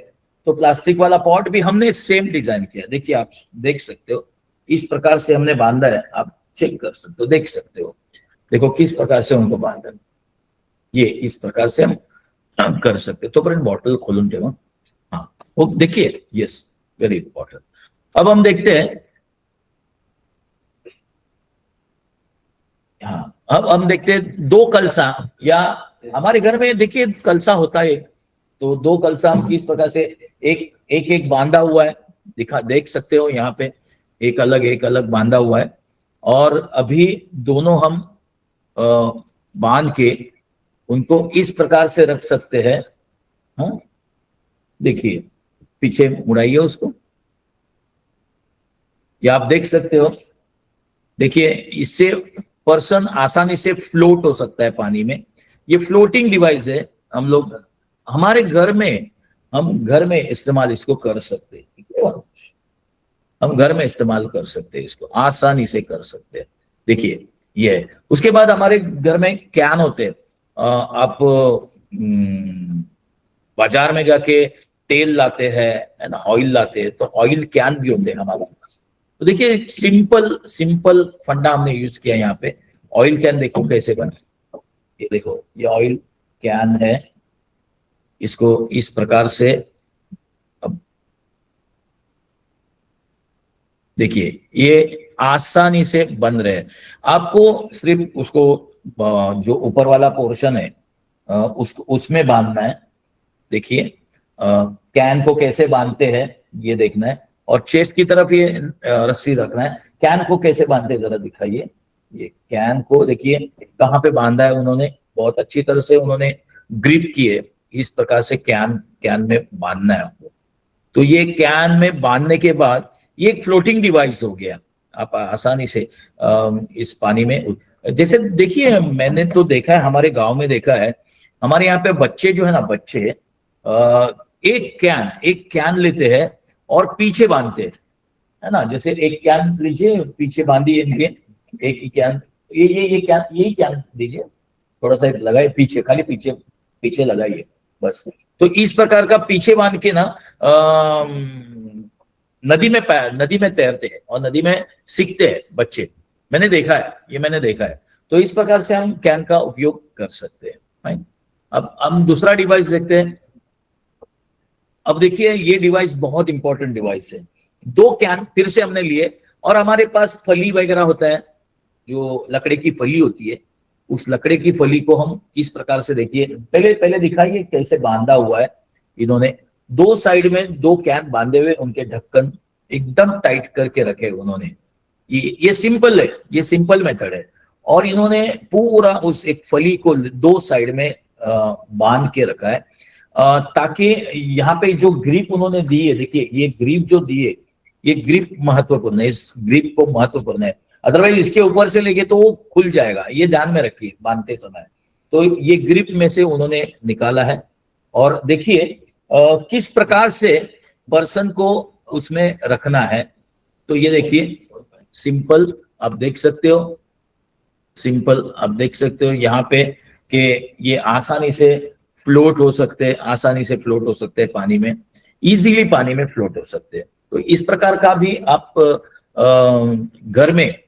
तो प्लास्टिक वाला पॉट भी हमने सेम डिजाइन किया। देखिए आप देख सकते हो इस प्रकार से हमने बांधा है, आप चेक कर सकते हो, देख सकते हो, देखो किस प्रकार से उनको बांधा है। ये इस प्रकार से हम कर सकते। तो बॉटल खोलून ठेवा, हाँ वो देखिए, यस वेरी इंपॉर्टेंट। अब हम देखते हैं, हाँ अब हम देखते हैं दो कलसा, या हमारे घर में देखिए कलसा होता है, तो दो कलसा हम किस प्रकार से एक बांधा हुआ है, देख सकते हो यहाँ पे, एक अलग बांधा हुआ है। और अभी दोनों हम बांध के उनको इस प्रकार से रख सकते हैं। हाँ देखिए, पीछे मुड़ाइए उसको, या आप देख सकते हो, देखिए इससे पर्सन आसानी से फ्लोट हो सकता है पानी में। ये फ्लोटिंग डिवाइस है, हम लोग हमारे घर में इस्तेमाल इसको कर सकते हैं। हम घर में इस्तेमाल कर सकते हैं, इसको आसानी से कर सकते हैं। देखिए ये है। उसके बाद हमारे घर में कैन होते हैं, आप बाजार में जाके तेल लाते हैं, है ना, ऑयल लाते हैं, तो ऑयल कैन भी होते हैं हमारे पास। तो देखिए सिंपल सिंपल फंडा हमने यूज किया यहाँ पे। ऑयल कैन देखो कैसे बने, ये देखो ये ऑयल कैन है, इसको इस प्रकार से अब देखिए ये आसानी से बन रहे हैं। आपको सिर्फ उसको जो ऊपर वाला पोर्शन है उसमें बांधना है। देखिए कैन को कैसे बांधते हैं ये देखना है, और चेस्ट की तरफ ये रस्सी रखना है। कैन को कैसे बांधते हैं जरा दिखाइए। ये कैन को देखिए कहाँ पे बांधा है उन्होंने, बहुत अच्छी तरह से उन्होंने ग्रिप किए। इस प्रकार से कैन कैन में बांधना है आपको। तो ये कैन में बांधने के बाद ये एक फ्लोटिंग डिवाइस हो गया। आप आसानी से इस पानी में, जैसे देखिए मैंने तो देखा है, हमारे गांव में देखा है, हमारे यहाँ पे बच्चे जो है ना, बच्चे एक कैन लेते हैं और पीछे बांधते हैं, है ना। जैसे एक कैन लीजिए, पीछे बांधिए इनके, एक ही कैन, ये कैन, यही कैन दीजिए, थोड़ा सा लगाइए पीछे, खाली पीछे पीछे लगाइए बस। तो इस प्रकार का पीछे बांध के ना नदी में तैरते हैं और नदी में सीखते हैं बच्चे। मैंने देखा है, ये मैंने देखा है। तो इस प्रकार से हम कैन का उपयोग कर सकते हैं, राइट। अब हम दूसरा डिवाइस देखते हैं। अब देखिए ये डिवाइस बहुत इंपॉर्टेंट डिवाइस है। दो कैन फिर से हमने लिए, और हमारे पास फली वगैरह होता है, जो लकड़े की फली होती है, उस लकड़े की फली को हम इस प्रकार से, देखिए पहले दिखाइए कैसे बांधा हुआ है इन्होंने। दो साइड में दो कैन बांधे हुए, उनके ढक्कन एकदम टाइट करके रखे उन्होंने। ये सिंपल है, ये सिंपल मेथड है। और इन्होंने पूरा उस एक फली को दो साइड में बांध के रखा है, ताकि यहाँ पे जो ग्रिप उन्होंने दी है, देखिए ये ग्रिप जो दी है, ये ग्रिप महत्वपूर्ण है, इस ग्रिप को महत्वपूर्ण है। अदरवाइज इसके ऊपर से लेके तो वो खुल जाएगा, ये ध्यान में रखिए बांधते समय। तो ये ग्रिप में से उन्होंने निकाला है, और देखिए किस प्रकार से पर्सन को उसमें रखना है। तो ये देखिए सिंपल आप देख सकते हो, सिंपल आप देख सकते हो यहाँ पे कि ये आसानी से फ्लोट हो सकते हैं, आसानी से फ्लोट हो सकते हैं पानी में, इजीली पानी में फ्लोट हो सकते हैं। तो इस प्रकार का भी आप घर में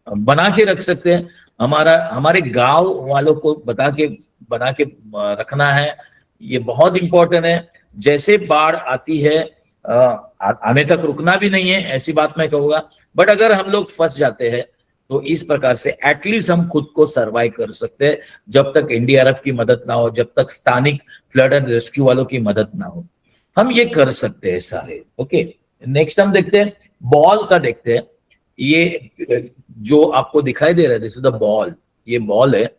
बना के रख सकते हैं। हमारे गांव वालों को बना के रखना है, ये बहुत इंपॉर्टेंट है। जैसे बाढ़ आती है आने तक रुकना भी नहीं है, ऐसी बात मैं कहूंगा। बट अगर हम लोग फंस जाते हैं तो इस प्रकार से एटलीस्ट हम खुद को सर्वाइव कर सकते हैं, जब तक एनडीआरएफ की मदद ना हो, जब तक स्थानिक फ्लड एंड रेस्क्यू वालों की मदद ना हो, हम ये कर सकते हैं सारे। ओके, नेक्स्ट हम देखते हैं बॉल का, देखते हैं। ये जो आपको दिखाई दे रहा है, दिस इज द बॉल, ये बॉल है,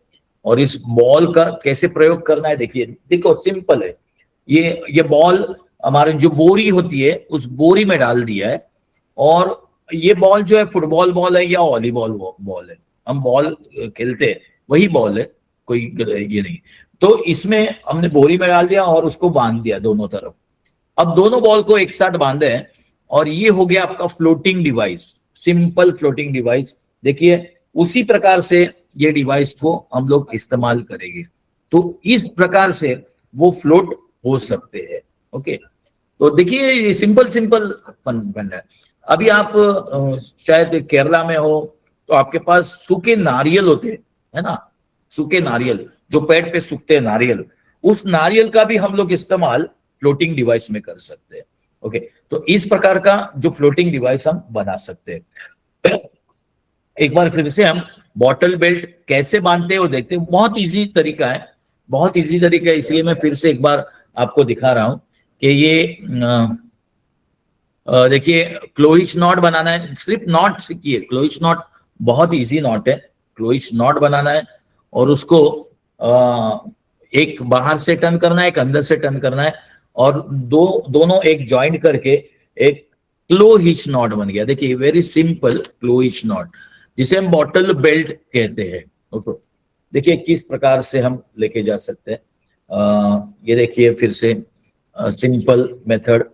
और इस बॉल का कैसे प्रयोग करना है देखिए। देखो सिंपल है, ये बॉल हमारे जो बोरी होती है उस बोरी में डाल दिया है, और ये बॉल जो है फुटबॉल बॉल है या वॉलीबॉल बॉल है, हम बॉल खेलते हैं वही बॉल है, कोई ये नहीं। तो इसमें हमने बोरी में डाल दिया और उसको बांध दिया दोनों तरफ। अब दोनों बॉल को एक साथ बांधे हैं, और ये हो गया आपका floating device, simple floating device. देखिए उसी प्रकार से ये डिवाइस को हम लोग इस्तेमाल करेंगे, तो इस प्रकार से वो फ्लोट हो सकते हैं। ओके, तो देखिए ये सिंपल फंड है। अभी आप शायद केरला में हो, तो आपके पास सूखे नारियल होते हैं, है ना, सूखे नारियल जो पेड़ पे सूखते हैं नारियल, उस नारियल का भी हम लोग इस्तेमाल फ्लोटिंग डिवाइस में कर सकते हैं। ओके, तो इस प्रकार का जो फ्लोटिंग डिवाइस हम बना सकते हैं। एक बार फिर से हम बॉटल बेल्ट कैसे बांधते हैं वो देखते हैं। बहुत इजी तरीका है, बहुत इजी तरीका है, इसलिए मैं फिर से एक बार आपको दिखा रहा हूं कि ये देखिए क्लोइच नॉट बनाना है। सिर्फ नॉट सीखिए, क्लोइच नॉट बहुत इजी नॉट है। क्लोइच नॉट बनाना है, और उसको एक बाहर से टर्न करना है, एक अंदर से टर्न करना है, और दोनों एक ज्वाइंट करके एक क्लो हिच नॉट बन गया। देखिए very simple clove hitch knot, जिसे हम बॉटल बेल्ट कहते हैं। ओके, देखिए किस प्रकार से हम लेके जा सकते हैं। ये देखिए फिर से सिंपल मेथड,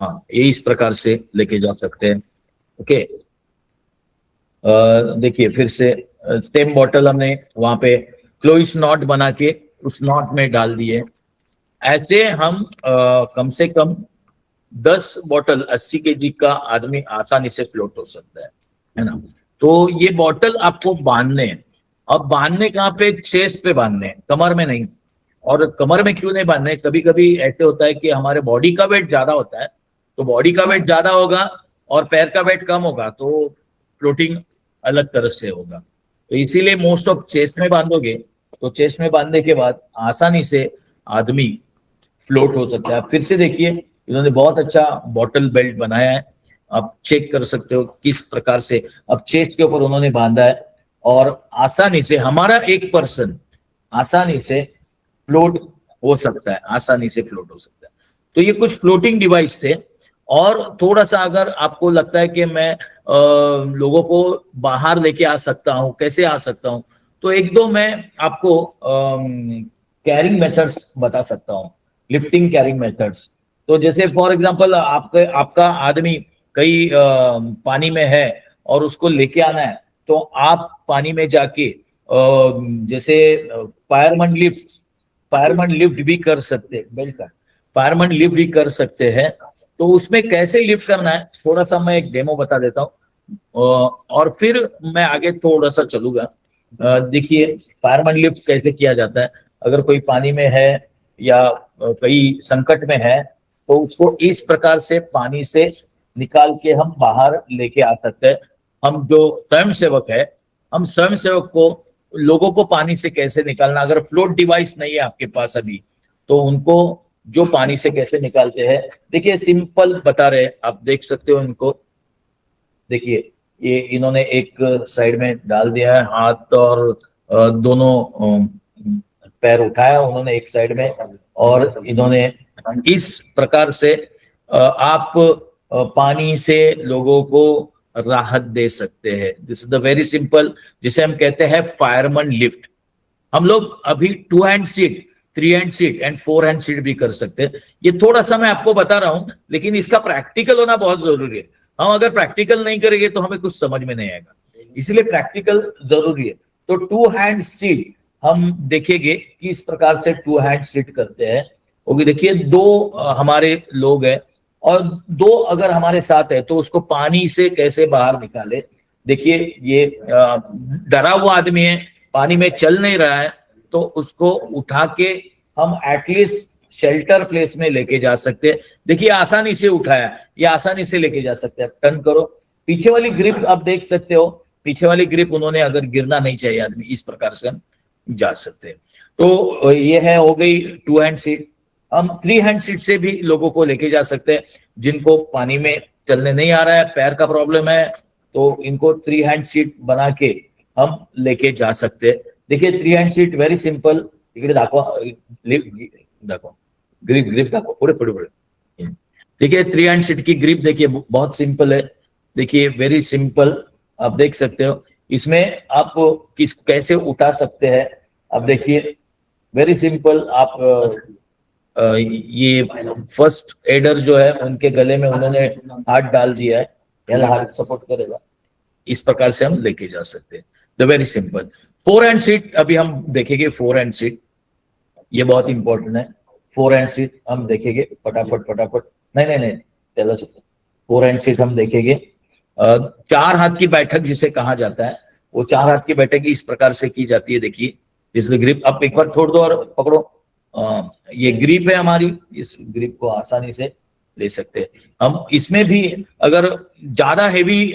हाँ ये इस प्रकार से लेके जा सकते हैं। ओके, देखिए फिर से सेम बॉटल हमने वहां पे क्लोइच नॉट बना के उस नॉट में डाल दिए। ऐसे हम कम से कम 10 बॉटल 80 केजी का आदमी आसानी से फ्लोट हो सकता है ना। तो ये बॉटल आपको बांधने हैं। अब बांधने कहाँ पे? चेस्ट पे बांधने हैं, कमर में नहीं। और कमर में क्यों नहीं बांधने? कभी कभी ऐसे होता है कि हमारे बॉडी का वेट ज्यादा होता है, तो बॉडी का वेट ज्यादा होगा और पैर का वेट कम होगा, तो फ्लोटिंग अलग तरह से होगा। तो इसीलिए मोस्ट ऑफ चेस्ट में बांधोगे, तो चेस्ट में बांधने के बाद आसानी से आदमी फ्लोट हो सकता है। आप फिर से देखिए, इन्होंने बहुत अच्छा बॉटल बेल्ट बनाया है, आप चेक कर सकते हो किस प्रकार से अब चेस्ट के ऊपर उन्होंने बांधा है, और आसानी से हमारा एक पर्सन आसानी से फ्लोट हो सकता है, आसानी से फ्लोट हो सकता है। तो ये कुछ फ्लोटिंग डिवाइस थे। और थोड़ा सा अगर आपको लगता है कि मैं लोगों को बाहर लेके आ सकता हूँ, कैसे आ सकता हूँ, तो एक दो मैं आपको कैरिंग मेथड्स बता सकता हूँ, लिफ्टिंग कैरिंग मेथड्स। तो जैसे फॉर एग्जांपल आपका आदमी कहीं पानी में है और उसको लेके आना है, तो आप पानी में जाके जैसे फायरमैन लिफ्ट भी कर सकते हैं, बिल्कुल फायरमैन लिफ्ट भी कर सकते हैं। तो उसमें कैसे लिफ्ट करना है थोड़ा सा मैं एक डेमो बता देता हूँ, और फिर मैं आगे थोड़ा सा चलूंगा। देखिए फायरमैन लिफ्ट कैसे किया जाता है। अगर कोई पानी में है या कई संकट में है, तो उसको इस प्रकार से पानी से निकाल के हम बाहर लेके आ सकते हैं। हम जो स्वयं सेवक है, हम स्वयं सेवक को लोगों को पानी से कैसे निकालना, अगर फ्लोट डिवाइस नहीं है आपके पास अभी, तो उनको जो पानी से कैसे निकालते हैं, देखिए सिंपल बता रहे, आप देख सकते हो इनको। देखिए ये इन्होंने एक साइड में डाल दिया है हाथ, और दोनों पैर उठाया उन्होंने एक साइड में, और इन्होंने इस प्रकार से आप पानी से लोगों को राहत दे सकते हैं। This is the very simple, जिसे हम कहते हैं फायरमैन लिफ्ट। हम लोग अभी 2 hand seat, 3 hand seat and 4 hand seat भी कर सकते हैं। ये थोड़ा सा मैं आपको बता रहा हूं, लेकिन इसका प्रैक्टिकल होना बहुत जरूरी है। हम अगर प्रैक्टिकल नहीं करेंगे तो हमें कुछ समझ में नहीं आएगा, इसलिए प्रैक्टिकल जरूरी है। तो 2 हैंड सीट हम देखेंगे किस प्रकार से 2 हैंड सीट करते हैं। वो भी देखिए 2 हमारे लोग हैं और 2 अगर हमारे साथ है, तो उसको पानी से कैसे बाहर निकाले। देखिए ये डरा हुआ आदमी है, पानी में चल नहीं रहा है, तो उसको उठा के हम एटलीस्ट शेल्टर प्लेस में लेके जा सकते हैं। देखिए आसानी से उठाया, ये आसानी से लेके जा सकते हैं। टर्न करो, पीछे वाली ग्रिप आप देख सकते हो, पीछे वाली ग्रिप उन्होंने, अगर गिरना नहीं चाहिए आदमी, इस प्रकार से हम जा सकते हैं। तो ये है हो गई 2 हैंड सीट। हम 3 हैंड सीट से भी लोगों को लेके जा सकते हैं, जिनको पानी में चलने नहीं आ रहा है, पैर का प्रॉब्लम है, तो इनको 3 हैंड सीट बना के हम लेके जा सकते हैं। देखिए 3 हैंड सीट वेरी सिंपल, इकडे दाखवा, दाखवा ग्रिप दाखवा, पुढे पुढे पुढे। देखिए 3 हैंड सीट की ग्रिप देखिए बहुत सिंपल है। देखिए वेरी सिंपल, आप देख सकते हो। इसमें आप कैसे उठा सकते हैं, आप देखिए वेरी सिंपल। आप ये फर्स्ट एडर जो है उनके गले में उन्होंने हाथ डाल दिया है, यानी हाथ सपोर्ट करेगा, इस प्रकार से हम लेके जा सकते हैं। The very simple 4 hand seat अभी हम देखेंगे। 4 हैंड सीट ये बहुत इंपॉर्टेंट है। 4 हैंड सीट हम देखेंगे फटाफट फटाफट। नहीं, 4 हैंड सीट हम देखेंगे। 4 हाथ की बैठक जिसे कहा जाता है, वो 4 हाथ की बैठक इस प्रकार से की जाती है। देखिए इस ग्रिप आप एक बार छोड़ दो और पकड़ो। ये ग्रिप है हमारी, इस ग्रिप को आसानी से ले सकते हैं हम। इसमें भी अगर ज्यादा हेवी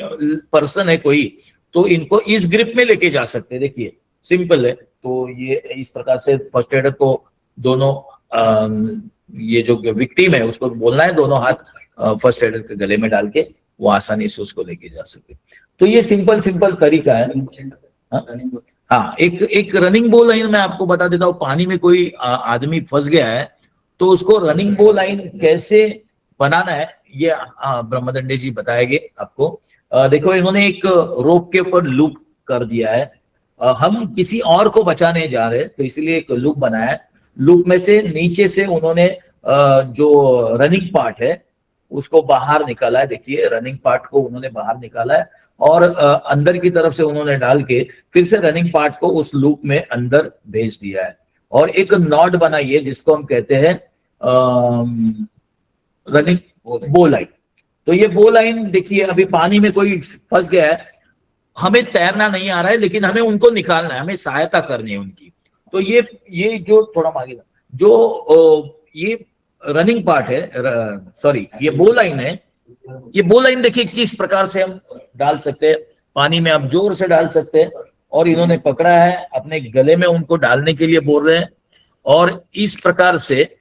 पर्सन है कोई, तो इनको इस ग्रिप में लेके जा सकते हैं। देखिए सिंपल है। तो ये इस प्रकार से फर्स्ट एडर को दोनों ये जो विक्टिम है उसको बोलना है, दोनों हाथ फर्स्ट एडर के गले में डाल के वो आसानी से उसको लेके जा सकते। तो ये सिंपल तरीका है। हाँ, एक रनिंग बो लाइन मैं आपको बता देता हूँ। पानी में कोई आदमी फंस गया है, तो उसको रनिंग बो लाइन कैसे बनाना है, ये ब्रह्मदंडे जी बताएंगे आपको। देखो इन्होंने एक रोप के ऊपर लूप कर दिया है। हम किसी और को बचाने जा रहे हैं, तो इसलिए एक लूप बनाया है। लूप में से नीचे से उन्होंने जो रनिंग पार्ट है उसको बाहर निकाला है। देखिए रनिंग पार्ट को उन्होंने बाहर निकाला है, और अंदर की तरफ से उन्होंने डाल के फिर से रनिंग पार्ट को उस लूप में अंदर भेज दिया है। और एक नॉड बनाइए जिसको हम कहते हैं रनिंग बो लाइन। तो ये बो लाइन देखिए, अभी पानी में कोई फंस गया है, हमें तैरना नहीं आ रहा है, लेकिन हमें उनको निकालना है, हमें सहायता करनी है उनकी। तो ये जो थोड़ा आगे जो ये रनिंग पार्ट है, सॉरी ये बो लाइन है, ये बो लाइन देखिए किस प्रकार से हम डाल सकते हैं। पानी में आप जोर से डाल सकते हैं, और इन्होंने पकड़ा है, अपने गले में उनको डालने के लिए बोल रहे हैं, और इस प्रकार से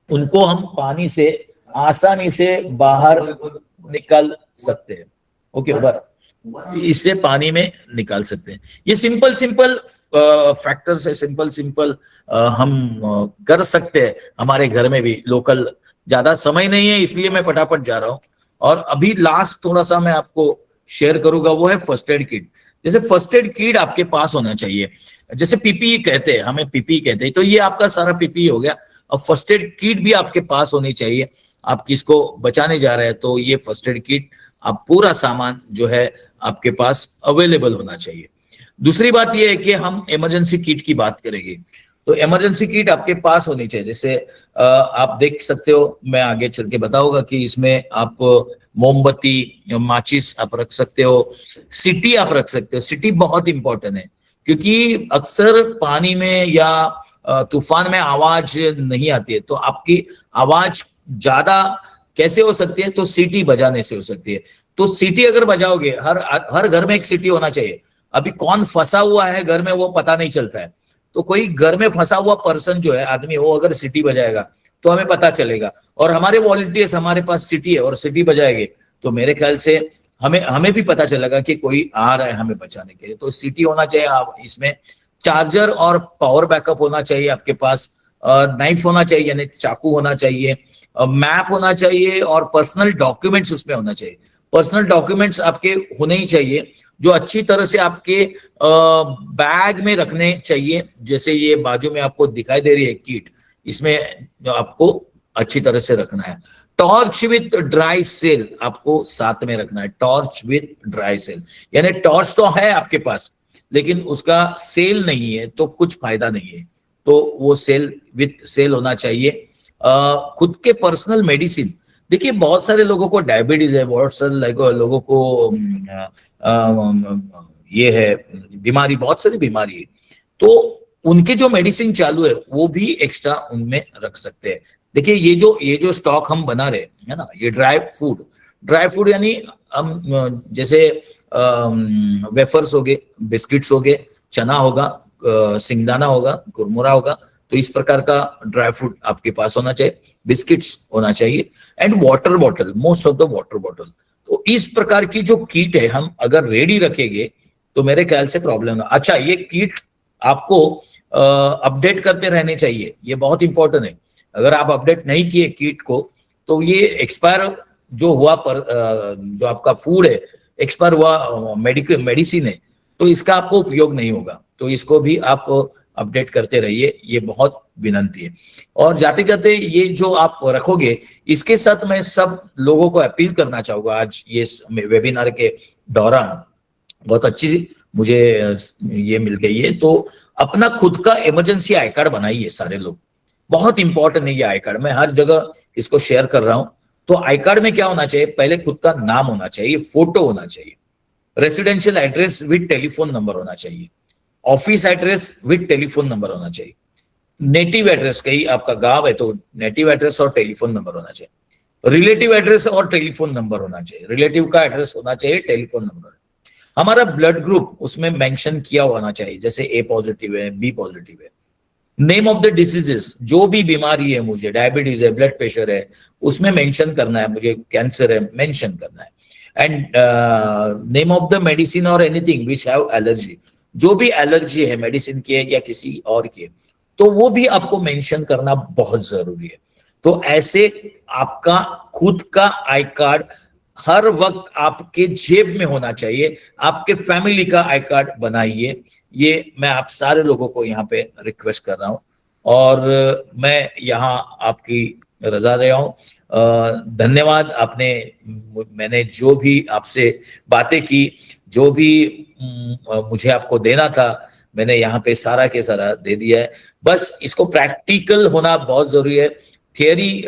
उनको हम पानी से आसानी से बाहर निकाल सकते हैं। ओके, इससे पानी में निकाल सकते हैं। ये सिंपल फैक्टर्स है, सिंपल हम कर सकते हैं हमारे घर में भी लोकल। ज्यादा समय नहीं है इसलिए मैं फटाफट जा रहा हूं। और अभी लास्ट थोड़ा सा मैं आपको शेयर करूंगा, वो है फर्स्ट एड किट। जैसे फर्स्ट एड किट आपके पास होना चाहिए, जैसे पीपीई कहते हैं, हमें पीपीई कहते हैं, तो ये आपका सारा पीपीई हो गया। अब फर्स्ट एड किट भी आपके पास होनी चाहिए। आप किसको बचाने जा रहे हैं तो ये फर्स्ट एड किट, आप पूरा सामान जो है आपके पास अवेलेबल होना चाहिए। दूसरी बात ये है कि हम इमरजेंसी किट की बात करेंगे, तो इमरजेंसी किट आपके पास होनी चाहिए। जैसे आप देख सकते हो, मैं आगे चल के बताऊंगा कि इसमें आप मोमबत्ती, माचिस आप रख सकते हो, सिटी आप रख सकते हो। सिटी बहुत इंपॉर्टेंट है, क्योंकि अक्सर पानी में या तूफान में आवाज नहीं आती है, तो आपकी आवाज ज्यादा कैसे हो सकती है, तो सीटी बजाने से हो सकती है। तो सीटी अगर बजाओगे, हर घर में एक सीटी होना चाहिए। अभी कौन फंसा हुआ है घर में वो पता नहीं चलता है, तो कोई घर में फंसा हुआ पर्सन जो है, आदमी, वो अगर सीटी बजाएगा तो हमें पता चलेगा। और हमारे वॉलंटियर्स हमारे पास सिटी है और सिटी बजाएंगे, तो मेरे ख्याल से हमें भी पता चलेगा कि कोई आ रहा है हमें बचाने के लिए। तो सिटी होना चाहिए। आप इसमें चार्जर और पावर बैकअप होना चाहिए आपके पास, नाइफ होना चाहिए यानी चाकू होना चाहिए, मैप होना चाहिए, और पर्सनल डॉक्यूमेंट्स उसमें होना चाहिए। पर्सनल डॉक्यूमेंट्स आपके होने ही चाहिए, जो अच्छी तरह से आपके बैग में रखने चाहिए। जैसे ये बाजू में आपको दिखाई दे रही है किट, इसमें आपको अच्छी तरह से रखना है। टॉर्च विथ ड्राई सेल आपको साथ में रखना है। टॉर्च विथ ड्राई सेल यानी टॉर्च तो है आपके पास, लेकिन उसका सेल नहीं है तो कुछ फायदा नहीं है, तो वो सेल विथ सेल होना चाहिए। खुद के पर्सनल मेडिसिन, देखिए बहुत सारे लोगों को डायबिटीज है, बहुत सारे लोगों को ये है बीमारी, बहुत सारी बीमारी है, तो उनके जो मेडिसिन चालू है वो भी एक्स्ट्रा उनमें रख सकते हैं। देखिए ये जो स्टॉक हम बना रहे हैं ना, ये ड्राई फूड यानी हम जैसे वेफर्स हो गए, बिस्किट्स हो गए, चना होगा, सिंगदाना होगा, कुरमुरा होगा, तो इस प्रकार का ड्राई फ्रूट आपके पास होना चाहिए, बिस्किट्स होना चाहिए, and water bottle, most of the water bottle. तो इस प्रकार की जो किट है हम अगर रेडी रखेंगे तो मेरे ख्याल से प्रॉब्लम ना। अच्छा, ये किट आपको अपडेट करते रहने चाहिए, ये बहुत इंपॉर्टेंट है। अगर आप अपडेट नहीं किए किट को तो ये एक्सपायर जो हुआ जो आपका फूड है, एक्सपायर हुआ मेडिसिन है, तो इसका आपको उपयोग नहीं होगा। तो इसको भी आप अपडेट करते रहिए, ये बहुत विनंती है। और जाते जाते ये जो आप रखोगे, इसके साथ मैं सब लोगों को अपील करना चाहूंगा आज ये वेबिनार के दौरान, बहुत अच्छी मुझे ये मिल गई है, तो अपना खुद का इमरजेंसी आई कार्ड बनाइए सारे लोग। बहुत इंपॉर्टेंट है ये आई कार्ड, मैं हर जगह इसको शेयर कर रहा हूं। तो आई कार्ड में क्या होना चाहिए, पहले खुद का नाम होना चाहिए, फोटो होना चाहिए, residential address with telephone number होना चाहिए, office address with telephone number होना चाहिए, नेटिव एड्रेस, कहीं आपका गांव है तो नेटिव एड्रेस और टेलीफोन नंबर होना चाहिए, रिलेटिव एड्रेस और टेलीफोन नंबर होना चाहिए, रिलेटिव का एड्रेस होना चाहिए, टेलीफोन नंबर, हमारा ब्लड ग्रुप उसमें मेंशन किया होना चाहिए, जैसे ए पॉजिटिव है, बी पॉजिटिव है, नेम ऑफ द डिसीजेस, जो भी बीमारी है, मुझे डायबिटीज है, ब्लड प्रेशर है, उसमें मेंशन करना है, मुझे कैंसर है मेंशन करना है, and name of the medicine और एनीथिंग विच हैव एलर्जी, जो भी एलर्जी है मेडिसिन की या किसी और की, तो वो भी आपको मेंशन करना बहुत जरूरी है। तो ऐसे आपका खुद का आई कार्ड हर वक्त आपके जेब में होना चाहिए, आपके फैमिली का आई कार्ड बनाइए, ये मैं आप सारे लोगों को यहाँ पे रिक्वेस्ट कर रहा हूँ। और मैं यहाँ आपकी रजा रहा हूँ। धन्यवाद, मैंने जो भी आपसे बातें की, जो भी मुझे आपको देना था, मैंने यहाँ पे सारा के सारा दे दिया है। बस इसको प्रैक्टिकल होना बहुत जरूरी है। थियरी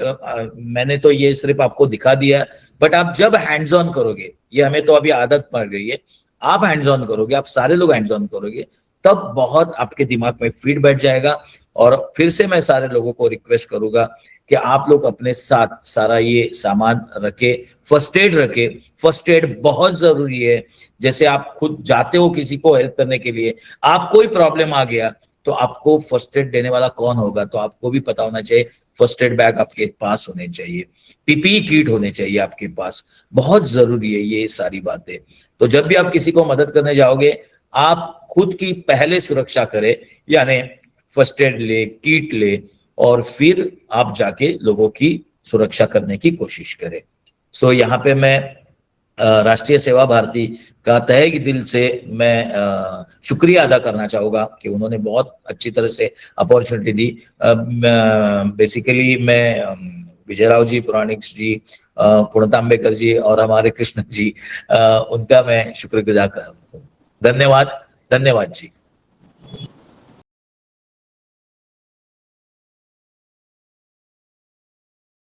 मैंने तो ये सिर्फ आपको दिखा दिया, बट आप जब हैंड्स ऑन करोगे, ये हमें तो अभी आदत पड़ गई है, आप हैंड्स ऑन करोगे, आप सारे लोग हैंड्स ऑन करोगे, तब बहुत आपके दिमाग में फीड बैठ जाएगा। और फिर से मैं सारे लोगों को रिक्वेस्ट करूंगा कि आप लोग अपने साथ सारा ये सामान रखे, फर्स्ट एड रखे। फर्स्ट एड बहुत जरूरी है। जैसे आप खुद जाते हो किसी को हेल्प करने के लिए, आपको कोई प्रॉब्लम आ गया तो आपको फर्स्ट एड देने वाला कौन होगा, तो आपको भी पता होना चाहिए। फर्स्ट एड बैग आपके पास होने चाहिए, पीपीई किट होने चाहिए आपके पास, बहुत जरूरी है ये सारी बातें। तो जब भी आप किसी को मदद करने जाओगे, आप खुद की पहले सुरक्षा करें, यानी फर्स्ट एड ले, किट ले, और फिर आप जाके लोगों की सुरक्षा करने की कोशिश करें। सो यहाँ पे मैं राष्ट्रीय सेवा भारती का तहे दिल से मैं शुक्रिया अदा करना चाहूंगा कि उन्होंने बहुत अच्छी तरह से अपॉर्चुनिटी दी। बेसिकली मैं विजयराव जी, पुराणिक जी, पूर्णतांबेकर जी और हमारे कृष्ण जी, उनका मैं शुक्रगुजार हूँ। धन्यवाद, धन्यवाद जी।